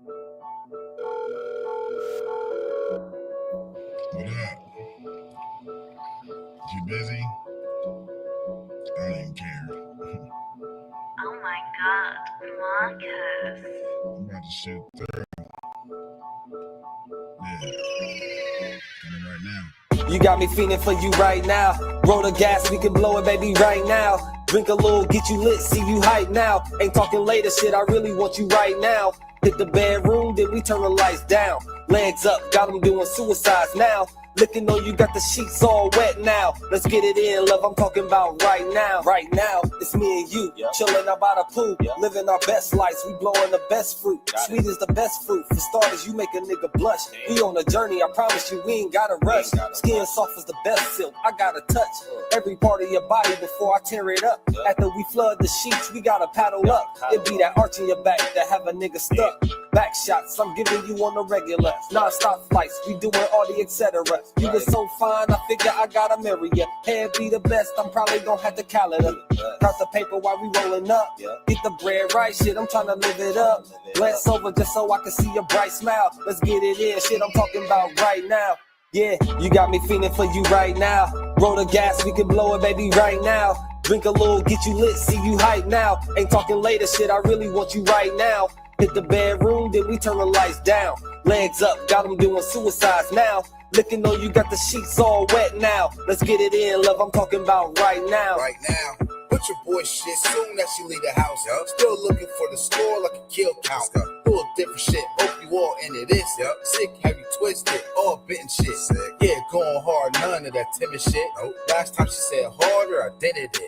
What up? You busy? I don't even care. Oh my God, Marcus. I'm about to shoot through. Yeah. Coming right now. You got me feeling for you right now. Roll the gas, we can blow it, baby, right now. Drink a little, get you lit, see you hype now. Ain't talking later, shit, I really want you right now. Hit the bedroom, then we turn the lights down. Legs up, got them doing suicides now. Looking on you, got the sheets all wet now. Let's get it in, love, I'm talking about right now. Right now, it's me and you, chilling out by the pool, living our best lives, we blowing the best fruit. Sweet is the best fruit, for starters, you make a nigga blush. We on a journey, I promise you, we ain't gotta rush. Skin soft as the best silk, I gotta touch every part of your body before I tear it up. After we flood the sheets, we gotta paddle up. It be that arch in your back that have a nigga stuck. Back shots, I'm giving you on the regular. Non-stop flights, we doing all the etc. You was so fine, I figure I gotta marry ya. Hair be the best, I'm probably gonna have to calendar. Count the paper while we rolling up. Get the bread right, shit, I'm trying to live it up. Glance over just so I can see your bright smile. Let's get it in, shit, I'm talking about right now. Yeah, you got me feeling for you right now. Roll the gas, we can blow it, baby, right now. Drink a little, get you lit, see you hype now. Ain't talking later, shit, I really want you right now. Hit the bedroom, then we turn the lights down. Legs up, got them doing suicides now. Looking on you, got the sheets all wet now. Let's get it in, love, I'm talking about right now. Right now. Put your boy shit soon as you leave the house. Still looking for the score like a kill count. Full of different shit, hope you all into this. Sick, have you twisted, all bitten shit. Yeah, going hard, none of that timid shit. Last time she said harder, I did it.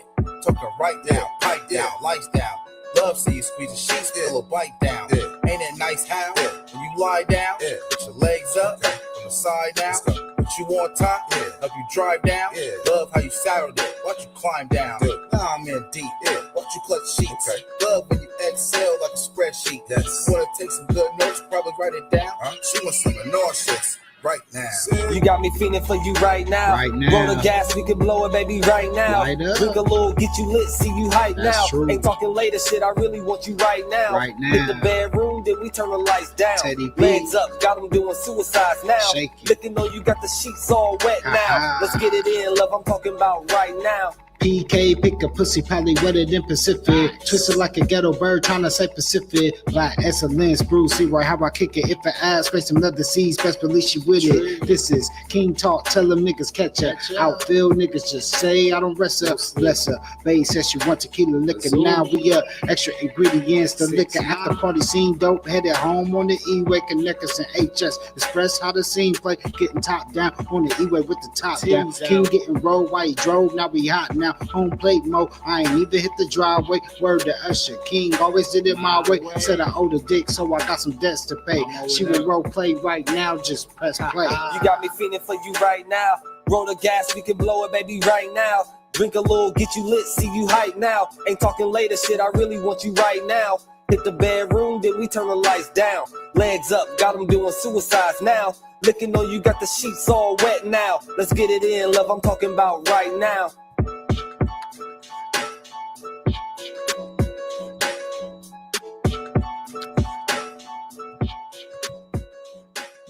Talking right now, pipe down, lights down. Love see you squeeze the sheets, feel a bite down. Ain't it nice how when you lie down, put your legs up from the side down. Put you on top, help you drive down. Love how you saddled it, watch you climb down. Now I'm in deep, watch you clutch sheets. Love when you exhale like a spreadsheet. Wanna take some good notes, probably write it down. She wants some nauseous. Right now. You got me feeling for you right now. Right now. Roll the gas, we can blow it, baby, right now. Light up. Drink a little, get you lit, see you hype That's now. true. Ain't talking later, shit, I really want you right now. Right now. Hit the bedroom, then we turn the lights down. Teddy B. Legs up, got them doing suicides now. Shake it. Looking on you, got the sheets all wet now. Let's get it in, love, I'm talking about right now. PK, pick a pussy, probably wetter than Pacific. Twisted like a ghetto bird, trying to say Pacific. Black excellence, Bruce, see right how I kick it. If I ask, space some other seeds, best believe she with it. This is King Talk, tell them niggas catch her. Outfield niggas just say I don't rest up. Bless her. Bae says she want tequila liquor. Now we up. Extra ingredients, the liquor. After party scene, dope. Headed home on the E-way, connect us and HS. Express how the scene play. Getting top down on the E-way with the top down. King getting rolled while he drove, now we hot now. Home plate mode, I ain't even hit the driveway. Word to Usher, King always did it my way. Said I owed a dick, so I got some debts to pay. She will role play right now, just press play. You got me feeling for you right now. Roll the gas, we can blow it, baby, right now. Drink a little, get you lit, see you hype now. Ain't talking later, shit, I really want you right now. Hit the bedroom, then we turn the lights down. Legs up, got them doing suicides now. Looking on you, got the sheets all wet now. Let's get it in, love, I'm talking about right now.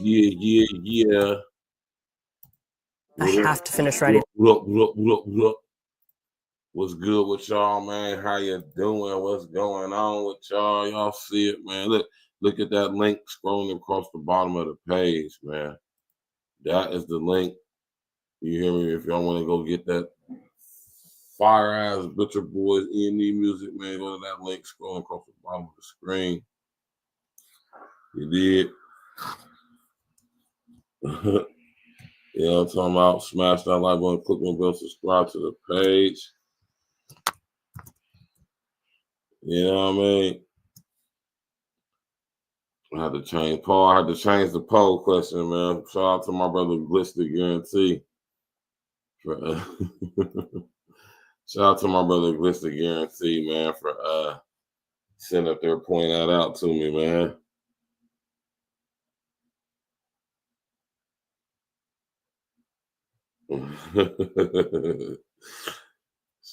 Yeah. I have to finish writing. Look. What's good with y'all, man? How you doing? What's going on with y'all? Y'all see it, man. Look at that link scrolling across the bottom of the page, man. That is the link. You hear me? If y'all want to go get that fire ass Butcher Boys E&E music, man, go to that link scrolling across the bottom of the screen. You did. Yeah, I'm talking about. Smash that like button, click on bell, subscribe to the page. You know what I mean? I had to change the poll question, man. Shout out to my brother Glister Guarantee. Shout out to my brother Glister Guarantee, man, for sitting up there pointing that out to me, man.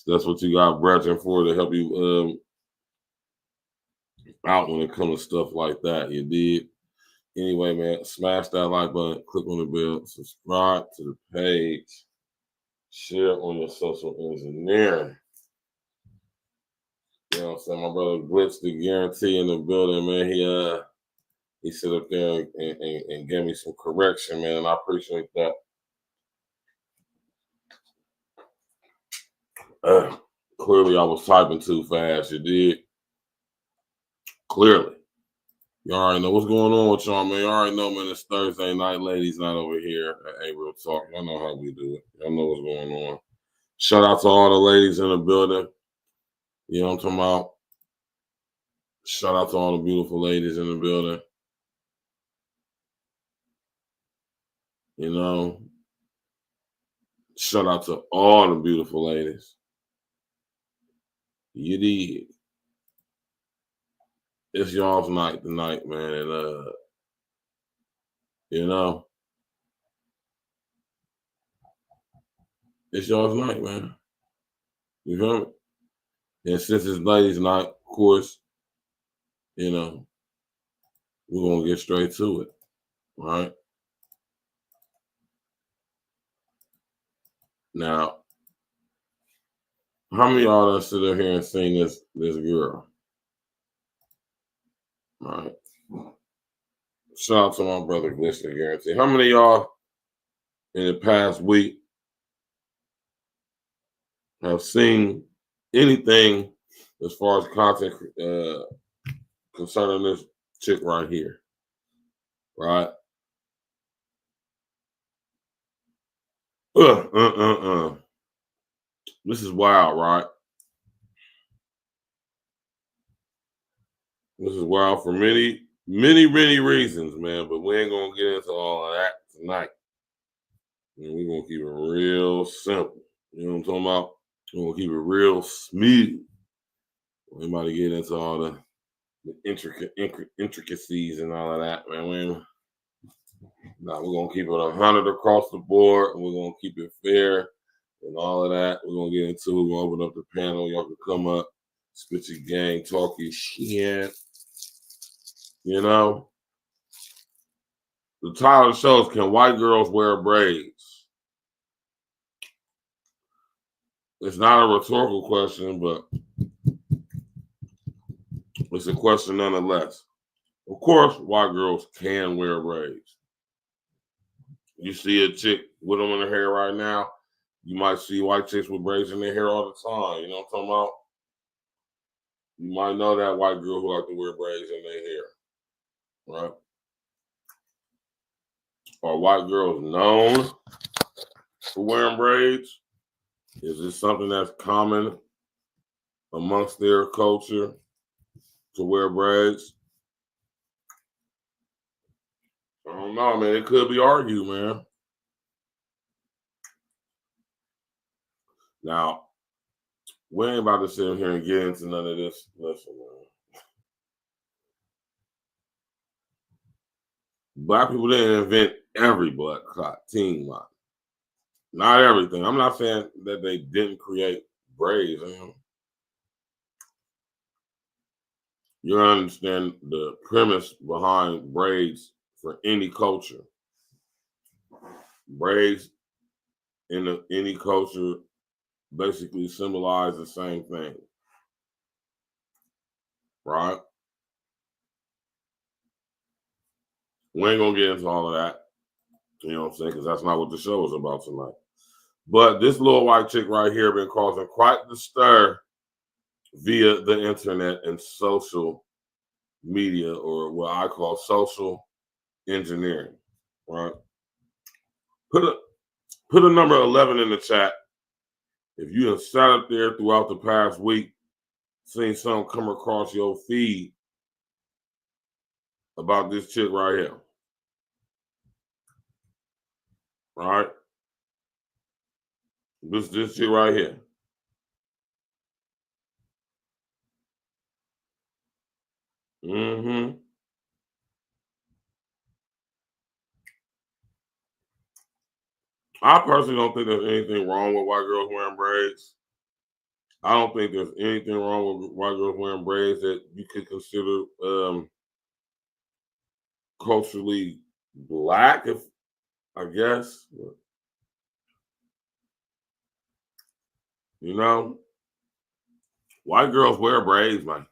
That's what you got Brethren for, to help you out when it comes to stuff like that. You did. Anyway, man, smash that like button, click on the bell, subscribe to the page, share on your social engineering. You know what I'm saying? My brother Glitch the Guarantee in the building, man. He sit up there and gave me some correction, man, and I appreciate that. Clearly, I was typing too fast. You did. Clearly. You already know what's going on with y'all, man. You already know, man, it's Thursday night. Ladies night over here at A-Real Talk. Y'all know how we do it. Y'all know what's going on. Shout out to all the ladies in the building. You know what I'm talking about? Shout out to all the beautiful ladies in the building. You know, shout out to all the beautiful ladies. You did. It's y'all's night tonight, man. And, you know, it's y'all's night, man. You feel me? And since it's ladies' night, of course, you know, we're going to get straight to it, all right? Now, how many of y'all done sit up here and seen this girl? All right. Shout out to my brother, Glitch the Guarantee. How many of y'all in the past week have seen anything as far as content concerning this chick right here? Right? This is wild, right? This is wild for many reasons, man, but we ain't gonna get into all of that tonight. And we're gonna keep it real simple. You know what I'm talking about? We're gonna keep it real smooth. We ain't about to get into all the intricacies and all of that, man. Nah, we're gonna keep it 100 across the board, and we're gonna keep it fair and all of that. We're gonna get into it. We're gonna open up the panel. Y'all can come up, spit your gang, talk your shit. You know, the title of the show is "Can White Girls Wear Braids?" It's not a rhetorical question, but it's a question nonetheless. Of course, white girls can wear braids. You see a chick with them in her hair right now, you might see white chicks with braids in their hair all the time. You know what I'm talking about? You might know that white girl who like to wear braids in their hair, right? Are white girls known for wearing braids? Is this something that's common amongst their culture to wear braids? I don't know, man. It could be argued, man. Now, we ain't about to sit here and get into none of this. Listen, man. Black people didn't invent every blood clot team line. Not everything. I'm not saying that they didn't create braids. You understand the premise behind braids for any culture. Braids in any culture basically symbolize the same thing, right? We ain't gonna get into all of that, you know what I'm saying, because that's not what the show is about tonight. But this little white chick right here been causing quite the stir via the internet and social media, or what I call social engineering, right? Put a number 11 in the chat if you have sat up there throughout the past week, seen something come across your feed about this chick right here. Right? This chick right here. I personally don't think there's anything wrong with white girls wearing braids. I don't think there's anything wrong with white girls wearing braids that you could consider culturally black, if I guess. You know, white girls wear braids, man.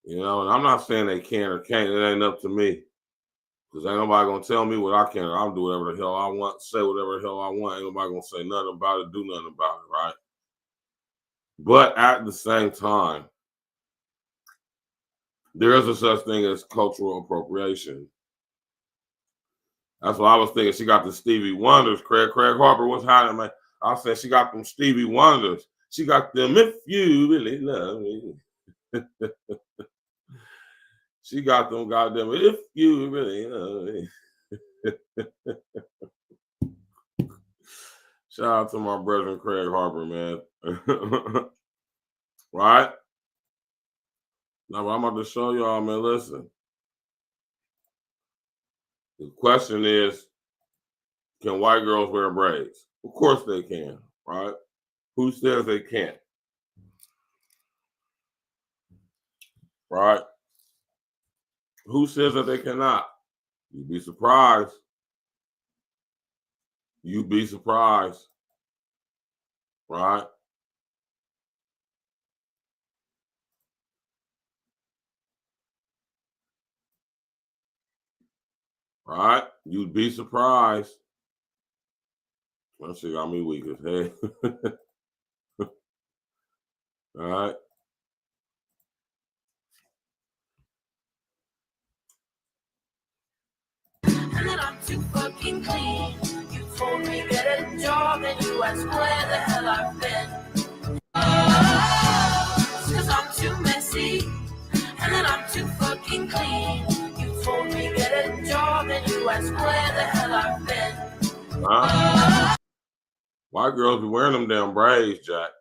You know, and I'm not saying they can or can't. It ain't up to me. Because ain't nobody going to tell me what I can. I'll do whatever the hell I want, say whatever the hell I want. Ain't nobody going to say nothing about it, do nothing about it, right? But at the same time, there is a such thing as cultural appropriation. That's what I was thinking. She got the Stevie Wonders. Craig Harper was hiding, man. I said she got them Stevie Wonders. She got them If You Really Love Me. She got them goddamn If You Really Love Me. Shout out to my brother Craig Harper, man. Right? Now, I'm about to show y'all, man. Listen. The question is, can white girls wear braids? Of course they can, right? Who says they can't? Right? Who says that they cannot? You'd be surprised. You'd be surprised. Right? Right? You'd be surprised. That shit got me weak as hell. All right. And then I'm too fucking clean. You told me get a job and you asked where the hell I've been. Cause I'm too messy. And then I'm too fucking clean. You told me get a job and you asked where the hell I've been. White girls be wearing them damn braids, Jack.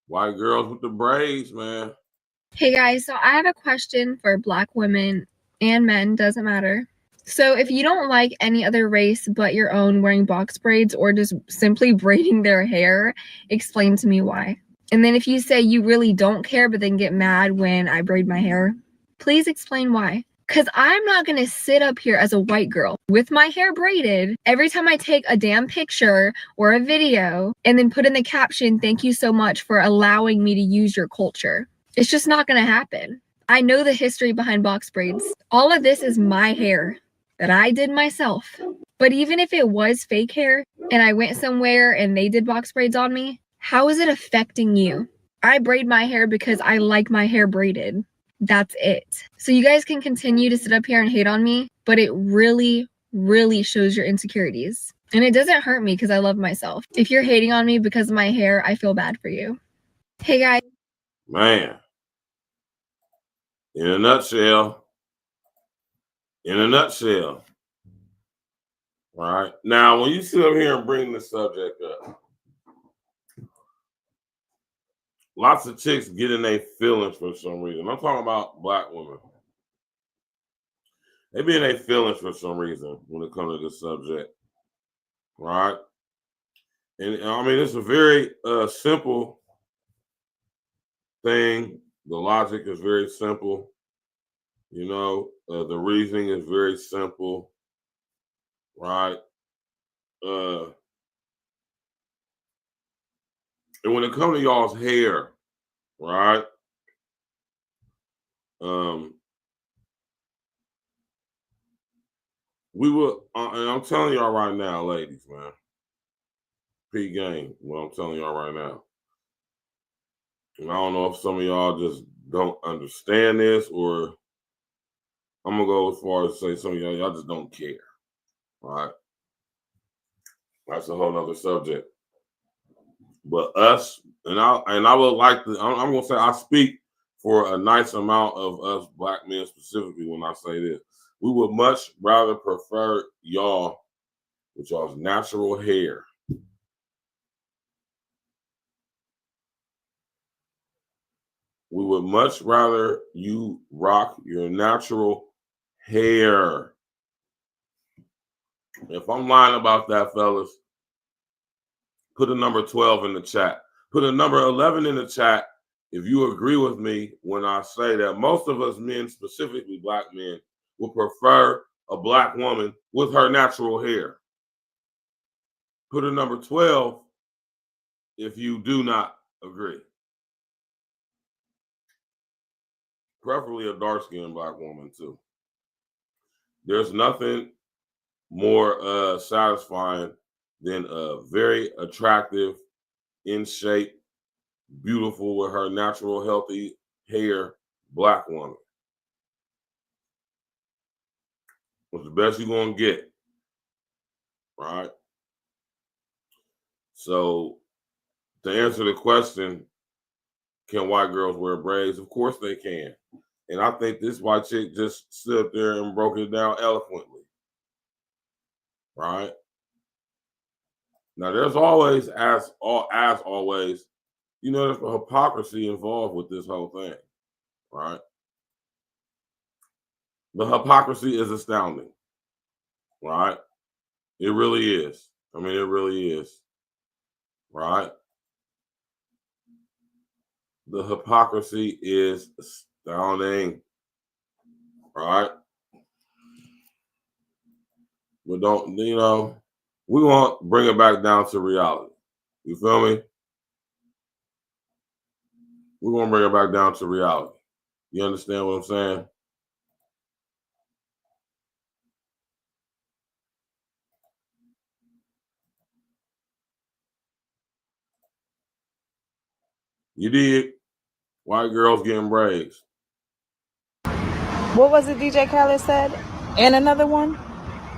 White girls with the braids, man. Hey guys, so I have a question for Black women and men, doesn't matter. So if you don't like any other race but your own wearing box braids or just simply braiding their hair, explain to me why. And then if you say you really don't care but then get mad when I braid my hair, please explain why. Because I'm not going to sit up here as a white girl with my hair braided every time I take a damn picture or a video and then put in the caption, "Thank you so much for allowing me to use your culture." It's just not going to happen. I know the history behind box braids. All of this is my hair that I did myself. But even if it was fake hair and I went somewhere and they did box braids on me, how is it affecting you? I braid my hair because I like my hair braided. That's it. So you guys can continue to sit up here and hate on me, but it really, really shows your insecurities. And it doesn't hurt me because I love myself. If you're hating on me because of my hair, I feel bad for you. Hey guys. Man. In a nutshell. All right. Now, when you sit up here and bring the subject up, lots of chicks get in their feelings for some reason. I'm talking about Black women. They be in their feelings for some reason when it comes to this subject. Right? And I mean, it's a very simple thing. The logic is very simple. You know, the reasoning is very simple. Right? And when it comes to y'all's hair, right? We will, and I'm telling y'all right now, ladies, man. P game, what I'm telling y'all right now. And I don't know if some of y'all just don't understand this, or I'm gonna go as far as to say some of y'all just don't care. Right? That's a whole nother subject. But us, and I would like to, I'm gonna say I speak for a nice amount of us Black men specifically when I say this. We would much rather prefer y'all with y'all's natural hair We would much rather you rock your natural hair. If I'm lying about that, fellas, put a number 12 in the chat. Put a number 11 in the chat if you agree with me when I say that most of us men, specifically black men, would prefer a black woman with her natural hair. Put a number 12 if you do not agree. Preferably a dark-skinned black woman, too. There's nothing more satisfying than a very attractive, in shape, beautiful with her natural, healthy hair black woman. It's the best you're going to get, right? So, to answer the question, can white girls wear braids? Of course they can. And I think this white chick just stood there and broke it down eloquently, right? Now, there's always, as always, you know, there's hypocrisy involved with this whole thing, right? The hypocrisy is astounding, right? It really is. I mean, it really is, right? The hypocrisy is astounding, right? But don't, you know, we want to bring it back down to reality. You feel me? We're going to bring it back down to reality. You understand what I'm saying? You did. White girls getting braids. What was it DJ Khaled said? And another one?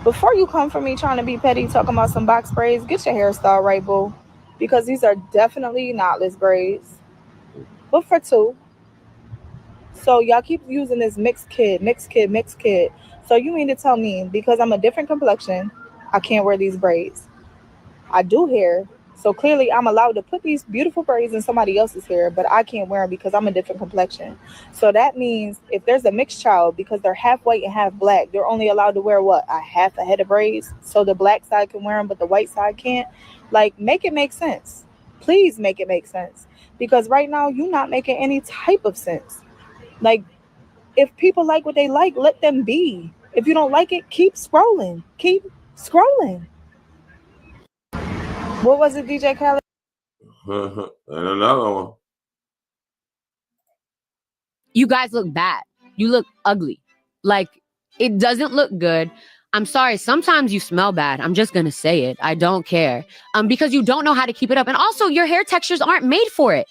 Before you come for me trying to be petty, talking about some box braids, get your hairstyle right, boo. Because these are definitely knotless braids. But for two. So y'all keep using this mixed kid. So you mean to tell me because I'm a different complexion, I can't wear these braids? I do hair. So clearly I'm allowed to put these beautiful braids in somebody else's hair, but I can't wear them because I'm a different complexion. So that means if there's a mixed child, because they're half white and half black, they're only allowed to wear what? A half a head of braids. So the black side can wear them, but the white side can't. Like, make it make sense. Please make it make sense. Because right now you're not making any type of sense. Like, if people like what they like, let them be. If you don't like it, keep scrolling. Keep scrolling. What was it, DJ Khaled? And another one. You guys look bad. You look ugly. Like, it doesn't look good. I'm sorry. Sometimes you smell bad. I'm just going to say it. I don't care. Because you don't know how to keep it up. And also, your hair textures aren't made for it.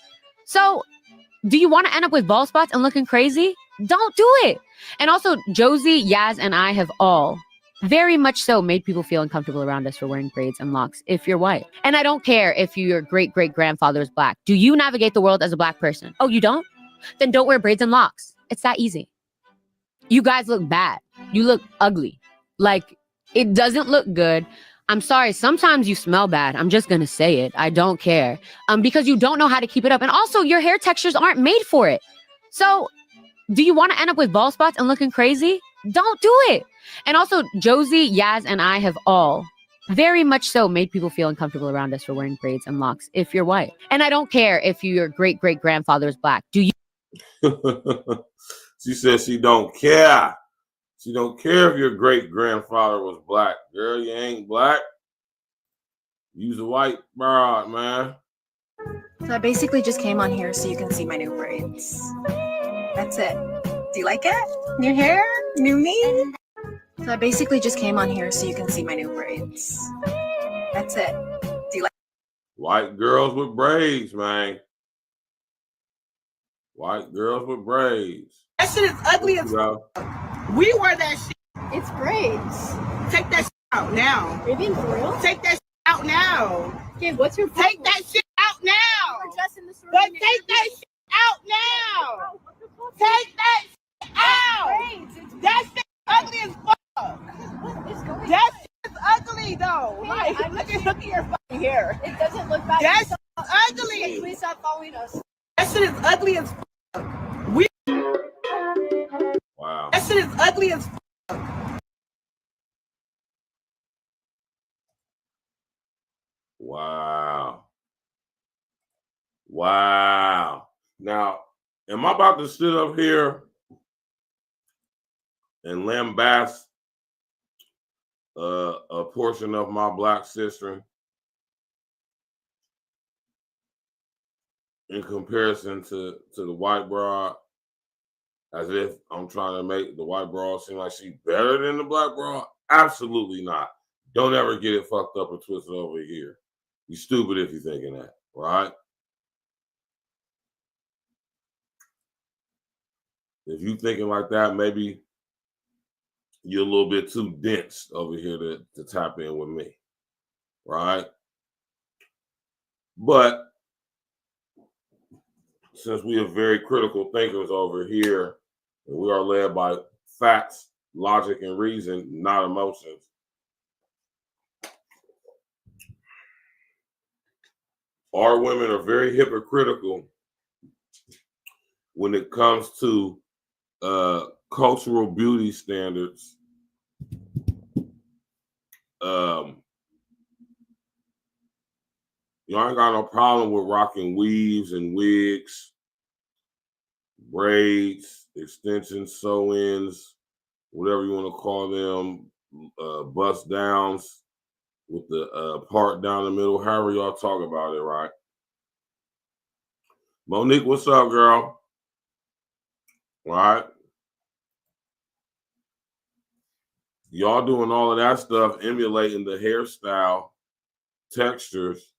So, do you want to end up with bald spots and looking crazy? Don't do it. And also, Josie, Yaz, and I have all very much so made people feel uncomfortable around us for wearing braids and locks if you're white. And I don't care if your great-great-grandfather is black. Do you navigate the world as a black person? Oh, you don't? Then don't wear braids and locks. It's that easy. You guys look bad. You look ugly. Like, it doesn't look good. I'm sorry. Sometimes you smell bad. I'm just going to say it. I don't care. Because you don't know how to keep it up. And also, your hair textures aren't made for it. So, do you want to end up with bald spots and looking crazy? Don't do it. And also, Josie, Yaz, and I have all very much so made people feel uncomfortable around us for wearing braids and locks if you're white. And I don't care if your great-great-grandfather is black. Do you? She says she don't care. She don't care if your great-grandfather was black. Girl, you ain't black. You's a white broad, man. So I basically just came on here so you can see my new braids. That's it. Do you like it? New hair? New me? So I basically just came on here so you can see my new braids. That's it. Do you like White girls with braids, man. White girls with braids. That shit is ugly as fuck. We wear that shit. It's braids. Take that shit out now. You're being for real? Take that shit out now. Okay, what's your problem? Take that shit out now. We're dressing this room. But take that shit out now. Take that shit out. That shit is ugly as fuck. That shit is ugly though. Hey, Like, look at your fucking hair. It doesn't look bad. That's ugly. Please stop following us. That shit is ugly as fuck. ugly as Wow. Wow. Now, am I about to sit up here and lambast a portion of my black sister in comparison to the white broad, as if I'm trying to make the white broad seem like she's better than the black broad? Absolutely not. Don't ever get it fucked up and twisted over here. You stupid if you're thinking that, right? If you thinking like that, maybe you're a little bit too dense over here to tap in with me, right? But since we are very critical thinkers over here, and we are led by facts, logic, and reason, not emotions, our women are very hypocritical when it comes to cultural beauty standards. Y'all ain't got no problem with rocking weaves and wigs, braids, extensions, sew-ins, whatever you want to call them, bust downs with the part down the middle, however y'all talk about it, right? Monique, what's up, girl? Right? Y'all doing all of that stuff, emulating the hairstyle, textures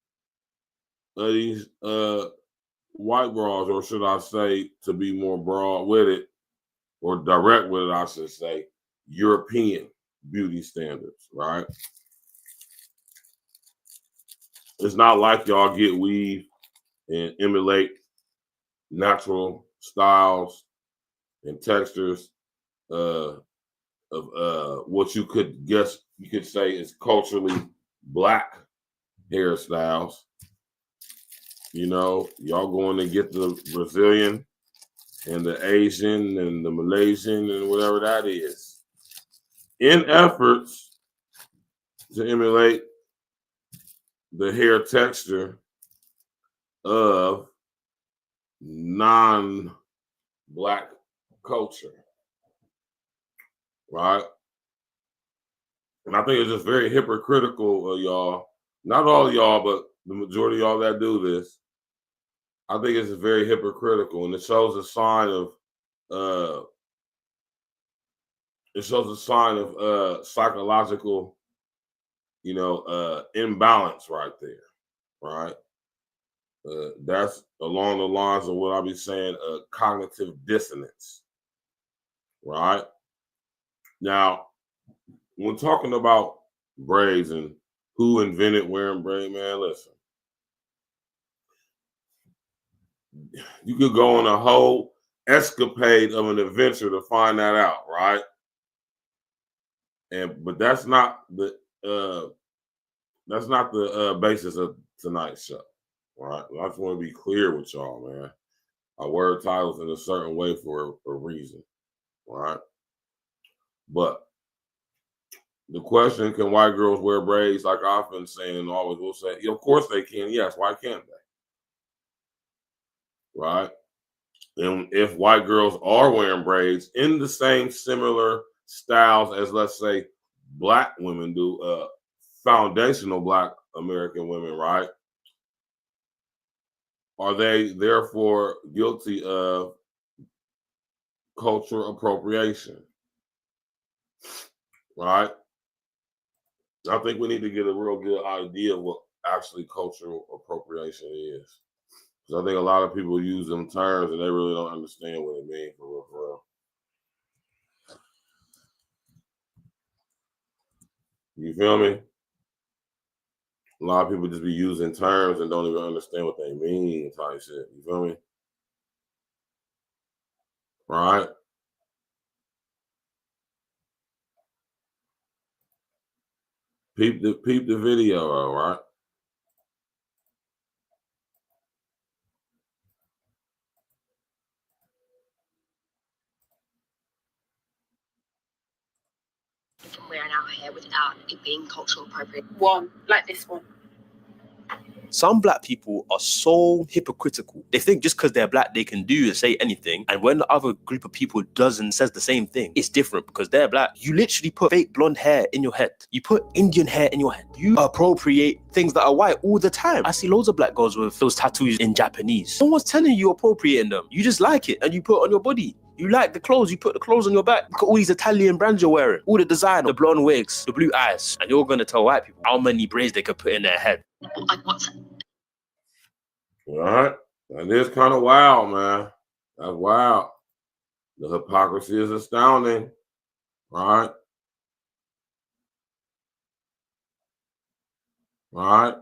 of these white bras, or should I say, to be more broad with it, or direct with it, I should say, European beauty standards, right? It's not like y'all get weave and emulate natural styles and textures of what you could say is culturally black hairstyles. You know, y'all going to get the Brazilian and the Asian and the Malaysian and whatever that is in efforts to emulate the hair texture of non-black culture, right? And I think it's just very hypocritical of y'all, not all of y'all, but the majority of y'all that do this. I think it's very hypocritical, and it shows a sign of psychological, imbalance right there, right? That's along the lines of what I'll be saying, cognitive dissonance, right? Now, when talking about braids and who invented wearing braids, man, listen. You could go on a whole escapade of an adventure to find that out, right? But that's not the basis of tonight's show, right? I just want to be clear with y'all, man. I word titles in a certain way for a reason, right? But the question, can white girls wear braids? Like I've been saying, always will say, of course they can. Yes, why can't they? Right? And if white girls are wearing braids in the same similar styles as, let's say, black women do, foundational black American women, right? Are they therefore guilty of cultural appropriation? Right? I think we need to get a real good idea of what actually cultural appropriation is. Because I think a lot of people use them terms and they really don't understand what it means for real, for real. You feel me? A lot of people just be using terms and don't even understand what they mean type shit. You feel me? Right? Peep the video, all right? wearing our hair without it being cultural appropriate. One, like this one. Some black people are so hypocritical. They think just because they're black, they can do and say anything. And when the other group of people does and says the same thing, it's different because they're black. You literally put fake blonde hair in your head. You put Indian hair in your head. You appropriate things that are white all the time. I see loads of black girls with those tattoos in Japanese. No one's telling you appropriating them. You just like it and you put it on your body. You like the clothes, you put the clothes on your back. Look at all these Italian brands you're wearing. All the design, the blonde wigs, the blue eyes. And you're gonna tell white people how many braids they could put in their head. Like what's All right. That is kind of wild, man. That's wild. The hypocrisy is astounding. All right. All right.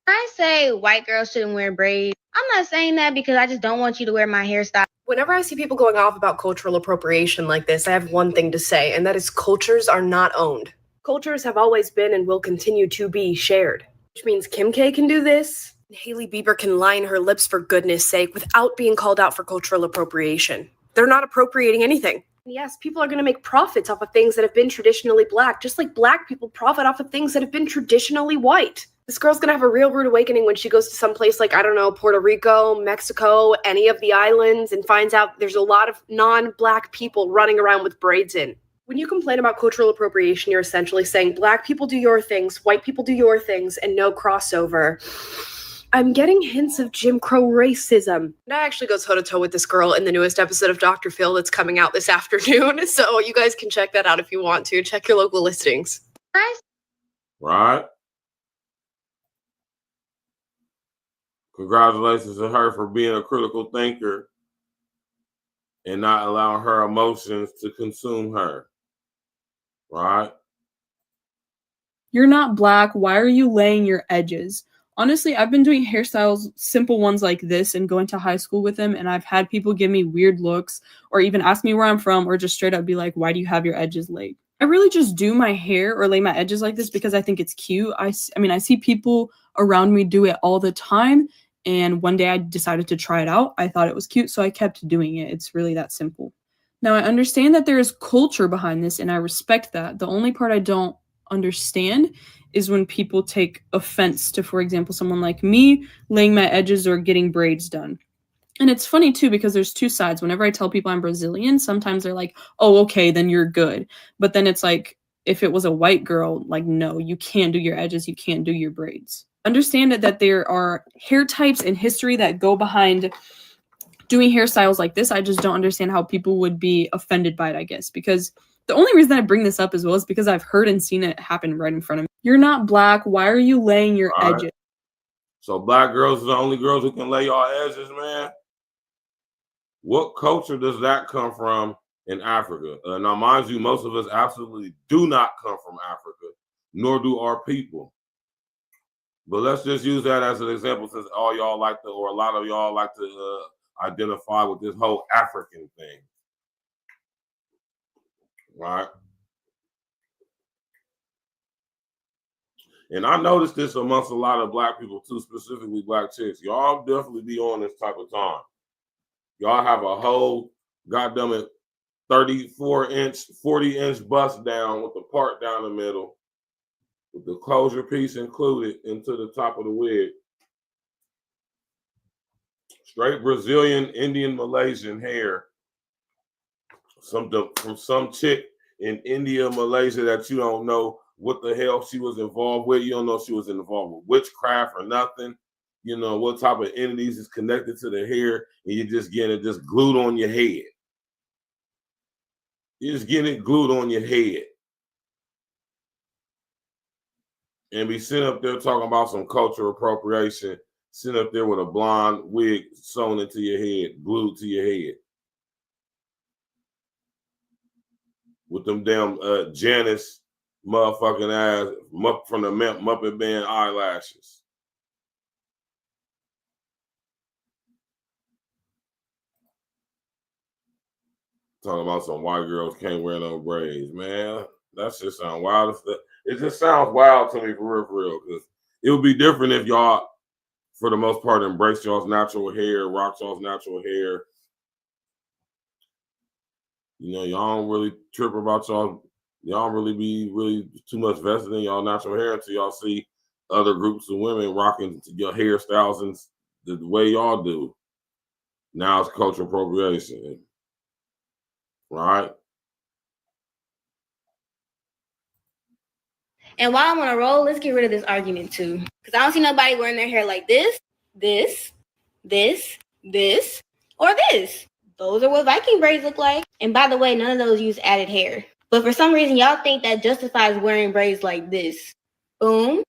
I say white girls shouldn't wear braids. I'm not saying that because I just don't want you to wear my hairstyle. Whenever I see people going off about cultural appropriation like this, I have one thing to say, and that is cultures are not owned. Cultures have always been and will continue to be shared, which means Kim K can do this, and Hailey Bieber can line her lips for goodness sake without being called out for cultural appropriation. They're not appropriating anything. Yes, people are going to make profits off of things that have been traditionally black, just like black people profit off of things that have been traditionally white. This girl's going to have a real rude awakening when she goes to some place like, I don't know, Puerto Rico, Mexico, any of the islands, and finds out there's a lot of non-black people running around with braids in. When you complain about cultural appropriation, you're essentially saying black people do your things, white people do your things, and no crossover. I'm getting hints of Jim Crow racism. And I actually go toe-to-toe with this girl in the newest episode of Dr. Phil that's coming out this afternoon, so you guys can check that out if you want to. Check your local listings. Right. Congratulations to her for being a critical thinker and not allowing her emotions to consume her. Right? You're not black. Why are you laying your edges? Honestly, I've been doing hairstyles, simple ones like this, and going to high school with them, and I've had people give me weird looks or even ask me where I'm from or just straight up be like, why do you have your edges laid? I really just do my hair or lay my edges like this because I think it's cute. I mean, I see people around me do it all the time, and one day I decided to try it out. I thought it was cute, so I kept doing it. It's really that simple. Now, I understand that there is culture behind this, and I respect that. The only part I don't understand is when people take offense to, for example, someone like me laying my edges or getting braids done. And it's funny, too, because there's two sides. Whenever I tell people I'm Brazilian, sometimes they're like, oh, okay, then you're good. But then it's like, if it was a white girl, like, no, you can't do your edges, you can't do your braids. Understand that there are hair types in history that go behind doing hairstyles like this. I just don't understand how people would be offended by it, I guess, because the only reason I bring this up as well is because I've heard and seen it happen right in front of me. You're not black. Why are you laying your edges? So black girls are the only girls who can lay your edges, man? What culture does that come from in Africa? Now, mind you, most of us absolutely do not come from Africa, nor do our people. But let's just use that as an example, since all y'all like to, or a lot of y'all like to identify with this whole African thing. Right? And I noticed this amongst a lot of black people too, specifically black chicks. Y'all definitely be on this type of time. Y'all have a whole goddamn it 34-inch, 40-inch bust down with the part down the middle, with the closure piece included into the top of the wig. Straight Brazilian, Indian, Malaysian hair. From some chick in India, Malaysia that you don't know what the hell she was involved with. You don't know if she was involved with witchcraft or nothing. You know, what type of entities is connected to the hair, and you're just getting it just glued on your head. You're just getting it glued on your head. And be sitting up there talking about some cultural appropriation, sitting up there with a blonde wig sewn into your head, glued to your head. With them damn Janice motherfucking ass from the Muppet Band eyelashes. Talking about some white girls can't wear no braids, man. That shit sound wild. It just sounds wild to me for real, because it would be different if y'all, for the most part, embrace y'all's natural hair, rock y'all's natural hair. You know, y'all don't really trip about y'all don't really be really too much vested in y'all natural hair until y'all see other groups of women rocking your hairstyles and the way y'all do. Now it's cultural appropriation, right? And while I'm on a roll, let's get rid of this argument too. Because I don't see nobody wearing their hair like this, this, this, this, or this. Those are what Viking braids look like. And by the way, none of those use added hair. But for some reason, y'all think that justifies wearing braids like this. Boom,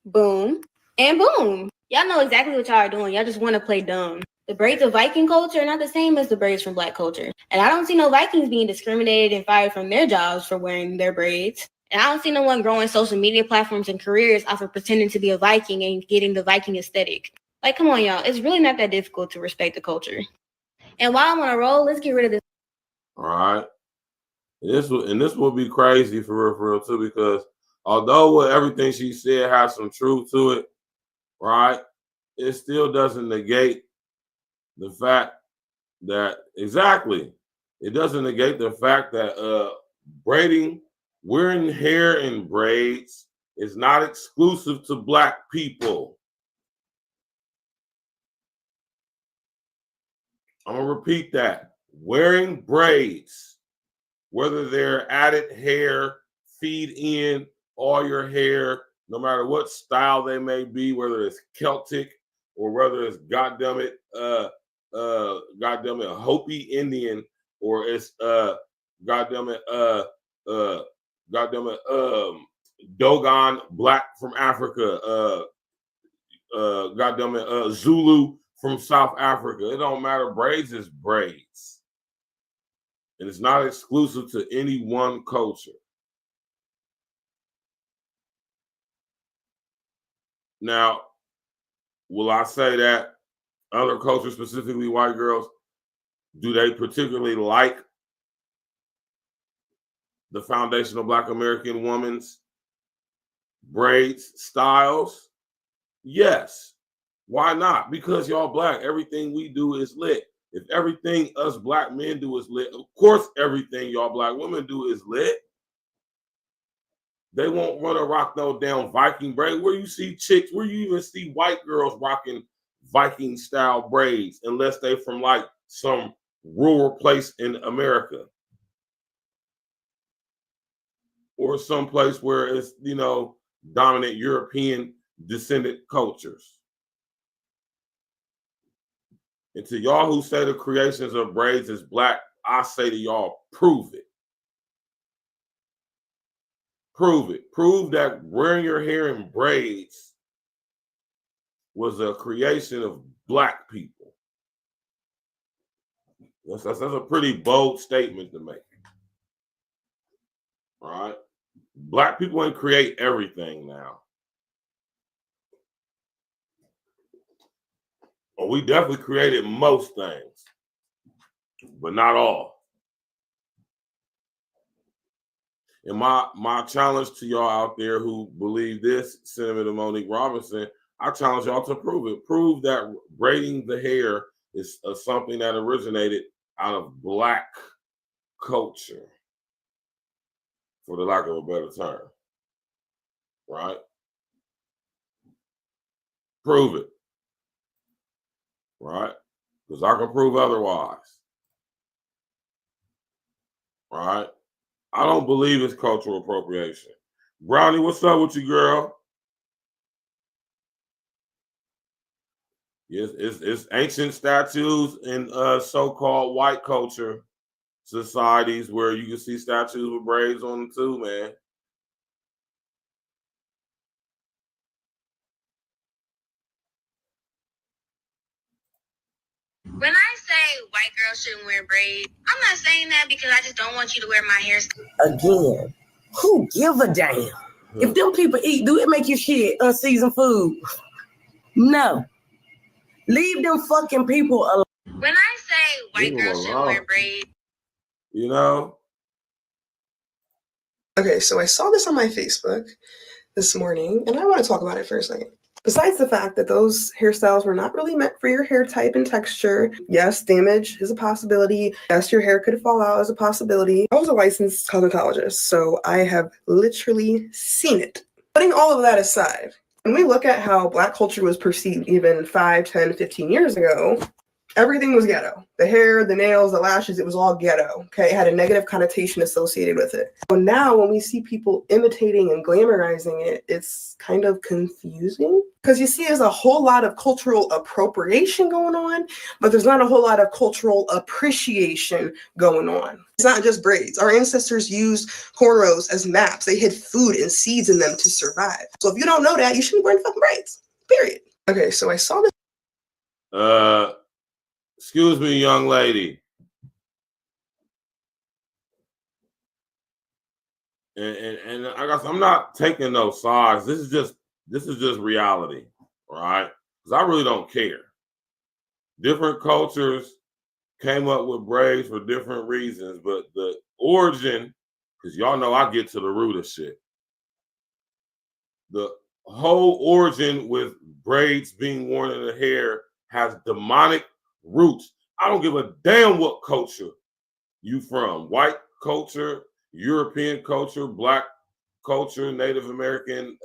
boom, and boom. Y'all know exactly what y'all are doing. Y'all just want to play dumb. The braids of Viking culture are not the same as the braids from Black culture. And I don't see no Vikings being discriminated and fired from their jobs for wearing their braids. And I don't see no one growing social media platforms and careers off of pretending to be a Viking and getting the Viking aesthetic. Like, come on, y'all. It's really not that difficult to respect the culture. And while I'm on a roll, let's get rid of this. All right. This will be crazy for real too, because although everything she said has some truth to it, right, it still doesn't negate the fact that it doesn't negate the fact that wearing hair in braids is not exclusive to Black people. I'm gonna repeat that. Wearing braids, whether they're added hair, feed in all your hair, no matter what style they may be, whether it's Celtic or whether it's goddamn it Hopi Indian, or it's Dogon Black from Africa, Zulu from South Africa. It don't matter. Braids is braids. And it's not exclusive to any one culture. Now, will I say that other cultures, specifically white girls, do they particularly like the foundational Black American woman's braids styles? Yes. Why not? Because y'all Black. Everything we do is lit. If everything us Black men do is lit, of course everything y'all Black women do is lit. They won't run or rock no damn Viking braid. Where you see chicks, where you even see white girls rocking Viking style braids, unless they from like some rural place in America, or some place where it's, you know, dominant European descendant cultures. And to y'all who say the creations of braids is Black, I say to y'all, prove it. Prove it. Prove that wearing your hair in braids was a creation of Black people. That's a pretty bold statement to make. All right? Black people ain't create everything now. Well, we definitely created most things, but not all. And my challenge to y'all out there who believe this, Senator Monique Robinson, I challenge y'all to prove it. Prove that braiding the hair is something that originated out of Black culture, for the lack of a better term. Right? Prove it. Right? Because I can prove otherwise. Right? I don't believe it's cultural appropriation. Brownie, what's up with you, girl? Yes, it's ancient statues in so-called white culture societies where you can see statues with braids on them too, man. When I say white girls shouldn't wear braids, I'm not saying that because I just don't want you to wear my hair. Again, who give a damn? If them people eat, do it make you shit unseasoned food? No. Leave them fucking people alone. When I say white girls shouldn't wear braids, you know? Okay, so I saw this on my Facebook this morning, and I want to talk about it for a second. Besides the fact that those hairstyles were not really meant for your hair type and texture, yes, damage is a possibility. Yes, your hair could fall out as a possibility. I was a licensed cosmetologist, so I have literally seen it. Putting all of that aside, when we look at how Black culture was perceived even 5, 10, 15 years ago, everything was ghetto. The hair, the nails, the lashes, it was all ghetto, okay? It had a negative connotation associated with it. So now when we see people imitating and glamorizing it, it's kind of confusing. Because you see there's a whole lot of cultural appropriation going on, but there's not a whole lot of cultural appreciation going on. It's not just braids. Our ancestors used cornrows as maps. They hid food and seeds in them to survive. So if you don't know that, you shouldn't be wearing fucking braids, period. Okay, so I saw this. Excuse me, young lady. And I guess I'm not taking no sides. This is just reality, right? Because I really don't care. Different cultures came up with braids for different reasons, but the origin, because y'all know I get to the root of shit. The whole origin with braids being worn in the hair has demonic roots. I don't give a damn what culture you from. White culture, European culture, Black culture, Native American,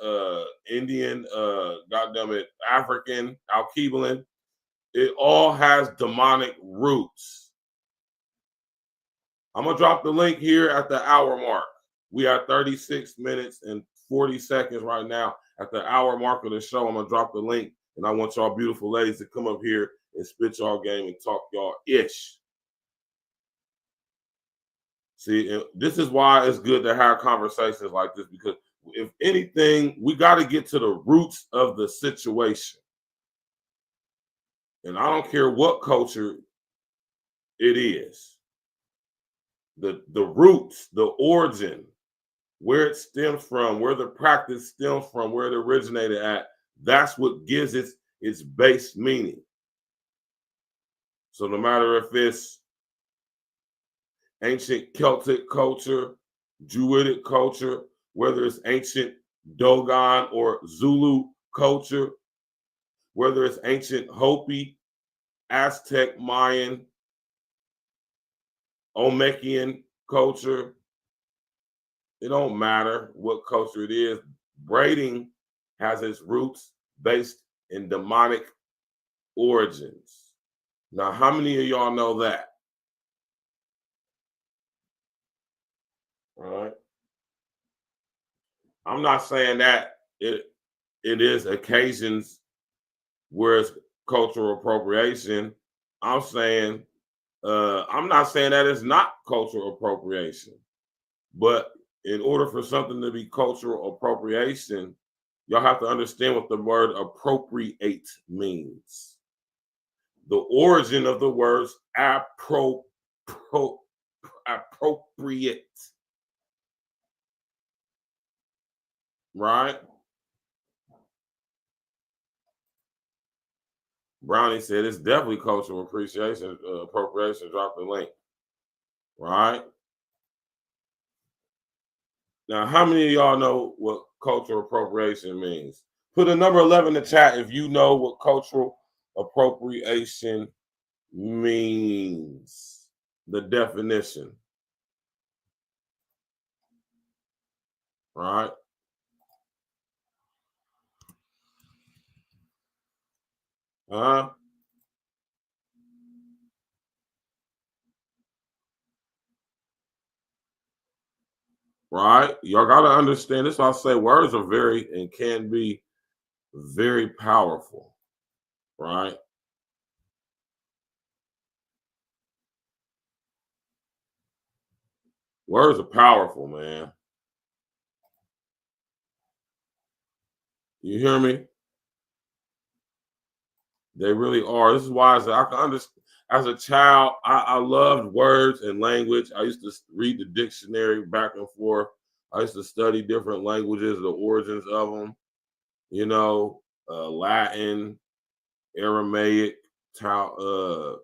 Indian, goddammit, African, Alkebulan. It all has demonic roots. I'm going to drop the link here at the hour mark. We are 36 minutes and 40 seconds right now. At the hour mark of the show, I'm going to drop the link, and I want y'all beautiful ladies to come up here and spit y'all game and talk y'all ish. See, this is why it's good to have conversations like this, because if anything, we got to get to the roots of the situation. And I don't care what culture it is. The roots, the origin, where it stems from, where the practice stems from, where it originated at, that's what gives it its base meaning. So no matter if it's ancient Celtic culture, Druidic culture, whether it's ancient Dogon or Zulu culture, whether it's ancient Hopi, Aztec, Mayan, Olmecan culture, it don't matter what culture it is. Braiding has its roots based in demonic origins. Now, how many of y'all know that? All right. I'm not saying that it is occasions where it's cultural appropriation. I'm saying I'm not saying that it's not cultural appropriation, but in order for something to be cultural appropriation, y'all have to understand what the word appropriate means. The origin of the words appropriate. Right? Brownie said it's definitely cultural appreciation, appropriation. Drop the link. Right? Now, how many of y'all know what cultural appropriation means? Put a number 11 in the chat if you know what cultural appropriation means. The definition. Right? Right? Y'all got to understand this. I'll say words are very and can be very powerful. Right? Words are powerful, man. You hear me? They really are. This is why I can understand. As a child, I loved words and language. I used to read the dictionary back and forth. I used to study different languages, the origins of them. You know, Latin, Aramaic, Tamil,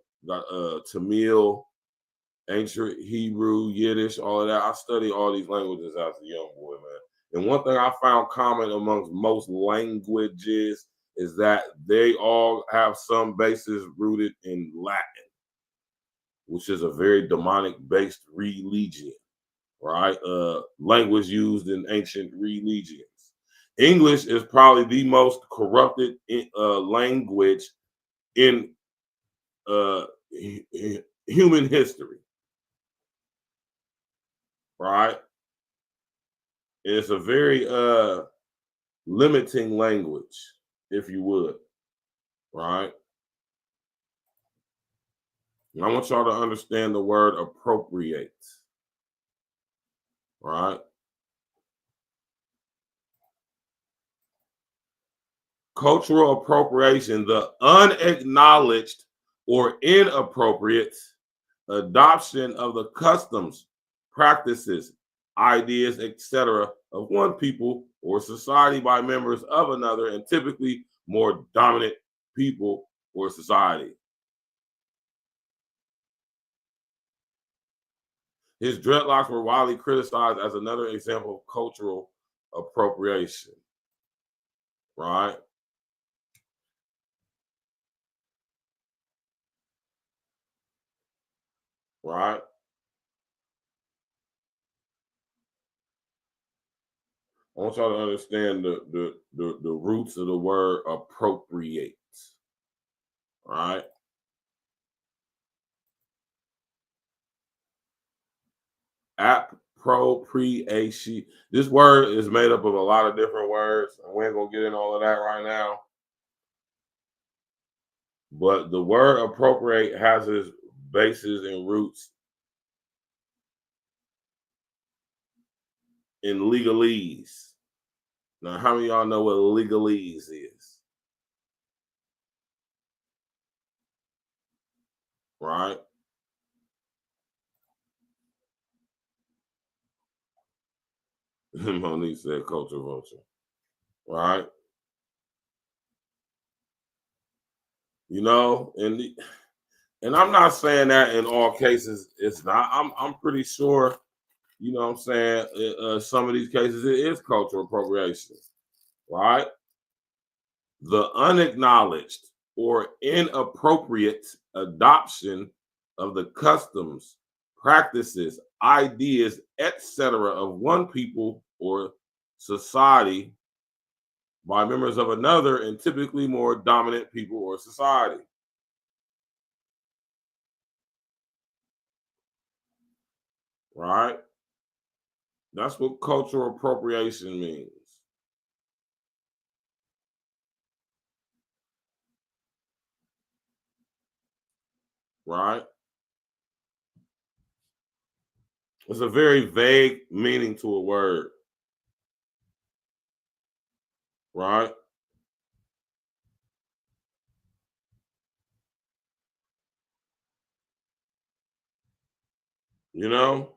ancient Hebrew, Yiddish, all of that. I studied all these languages as a young boy, man. And one thing I found common amongst most languages is that they all have some basis rooted in Latin, which is a very demonic-based religion, right? Language used in ancient religions. English is probably the most corrupted language in human history, right? It's a very limiting language, if you would, right? And I want y'all to understand the word appropriate, right? Cultural appropriation, the unacknowledged or inappropriate adoption of the customs, practices, ideas, etc. of one people or society by members of another, and typically more dominant people or society. His dreadlocks were widely criticized as another example of cultural appropriation, right? Right? I want y'all to understand the roots of the word appropriate, right? Appropriation. This word is made up of a lot of different words, and we ain't gonna get into all of that right now. But the word appropriate has its bases and roots in legalese. Now, how many of y'all know what legalese is? Right? Monique said controversial. Right? You know, and I'm not saying that in all cases it's not. I'm pretty sure, you know what I'm saying, some of these cases it is cultural appropriation, right? The unacknowledged or inappropriate adoption of the customs, practices, ideas, etc. of one people or society by members of another, and typically more dominant people or society. Right? That's what cultural appropriation means. Right? It's a very vague meaning to a word. Right? You know?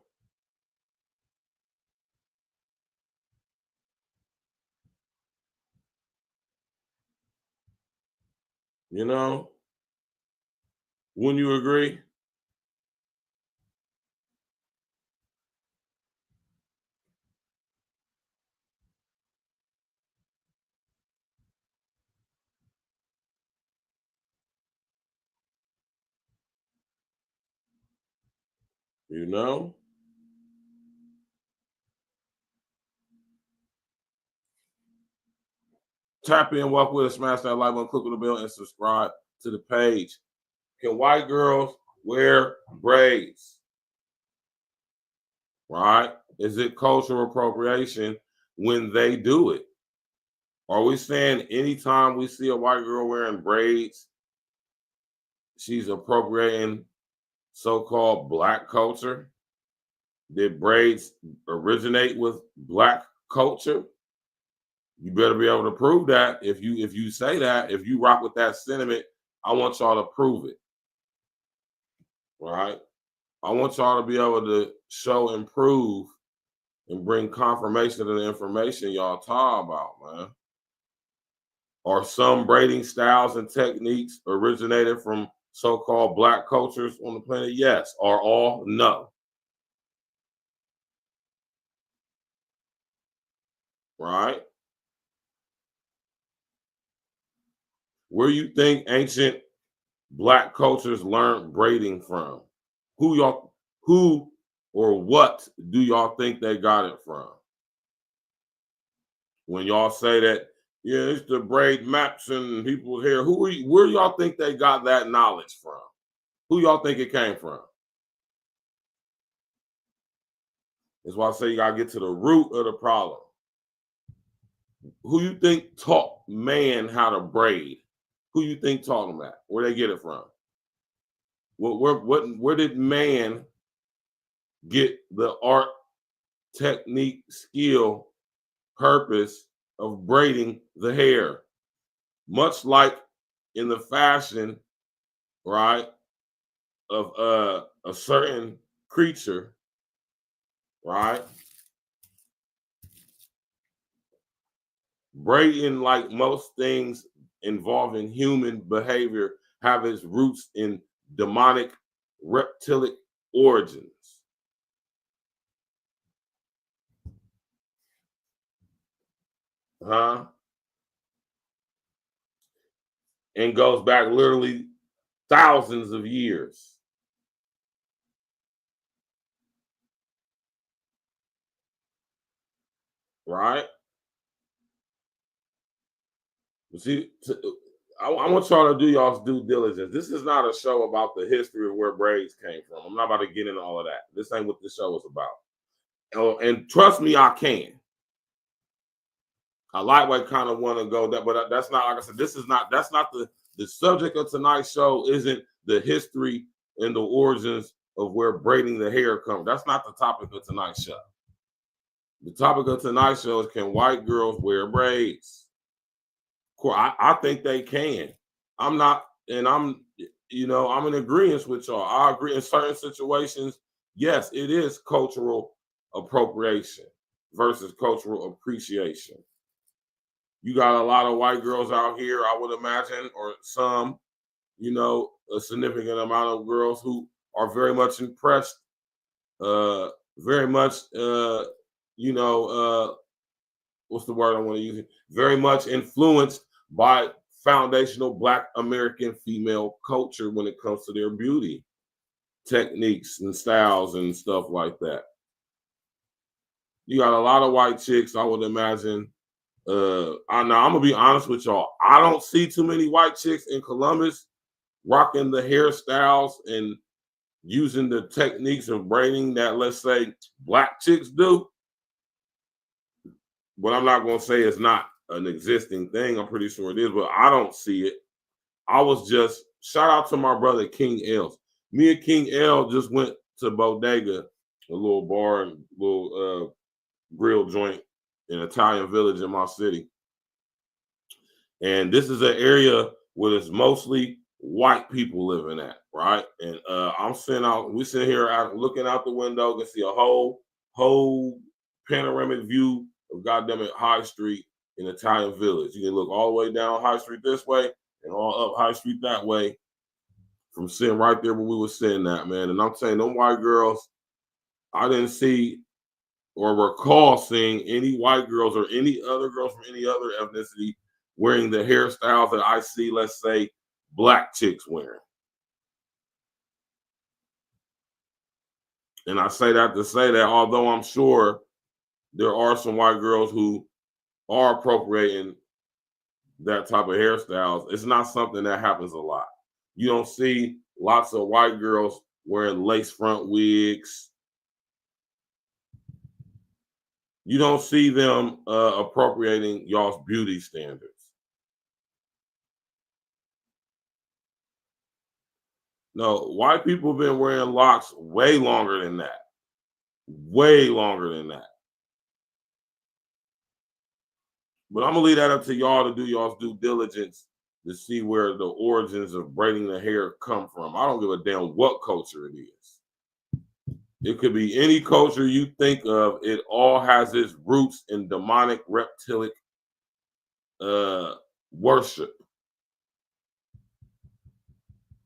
You know? Wouldn't you agree? You know? Tap in, walk with us, smash that like button, click on the bell, and subscribe to the page. Can white girls wear braids? Right? Is it cultural appropriation when they do it? Are we saying anytime we see a white girl wearing braids, she's appropriating so-called Black culture? Did braids originate with Black culture? You better be able to prove that. If you say that, if you rock with that sentiment, I want y'all to prove it. Right? I want y'all to be able to show and prove and bring confirmation to the information y'all talk about, man. Are some braiding styles and techniques originated from so-called Black cultures on the planet? Yes. Are all? No. Right? Where you think ancient Black cultures learned braiding from? Who or what do y'all think they got it from? When y'all say that, yeah, it's the braid maps and people's hair, where y'all think they got that knowledge from? Who y'all think it came from? That's why I say you gotta get to the root of the problem. Who you think taught man how to braid? Who you think taught them that? Where they get it from? Where did man get the art, technique, skill, purpose of braiding the hair? Much like in the fashion, right, of a certain creature, right? Braiding, like most things involving human behavior, have its roots in demonic reptilic origins. And goes back literally thousands of years. Right? See, I want y'all to do y'all's due diligence. This is not a show about the history of where braids came from. I'm not about to get into all of that. This ain't what this show is about. Oh, and trust me, I can. I lightweight kind of want to go that, but that's not, like I said, that's not the subject of tonight's show. Isn't the history and the origins of where braiding the hair comes. That's not the topic of tonight's show. The topic of tonight's show is, can white girls wear braids? I think they can. I'm not, and I'm in agreement with y'all. I agree in certain situations. Yes, it is cultural appropriation versus cultural appreciation. You got a lot of white girls out here, I would imagine, or some, a significant amount of girls who are very much impressed, very much, what's the word I want to use? Very much influenced by foundational Black American female culture when it comes to their beauty techniques and styles and stuff like that. You got a lot of white chicks, I would imagine. I'm gonna be honest with y'all. I don't see too many white chicks in Columbus rocking the hairstyles and using the techniques of braiding that, let's say, Black chicks do. But I'm not gonna say it's not an existing thing. I'm pretty sure it is, but I don't see it. I was just, shout out to my brother King L's. Me and King L just went to Bodega, a little bar and little grill joint in Italian Village in my city. And this is an area where there's mostly white people living at, right? And we sitting here out looking out the window, can see a whole panoramic view of goddamn it High Street in Italian Village. You can look all the way down High Street this way and all up High Street that way from sitting right there where we were sitting at, man. And I'm saying, them white girls, I didn't see or recall seeing any white girls or any other girls from any other ethnicity wearing the hairstyles that I see, let's say, Black chicks wearing. And I say that to say that although I'm sure there are some white girls who are appropriating that type of hairstyles, it's not something that happens a lot. You don't see lots of white girls wearing lace front wigs. You don't see them appropriating y'all's beauty standards. No, white people have been wearing locks way longer than that. Way longer than that. But I'm going to leave that up to y'all to do y'all's due diligence to see where the origins of braiding the hair come from. I don't give a damn what culture it is. It could be any culture you think of. It all has its roots in demonic reptilic worship.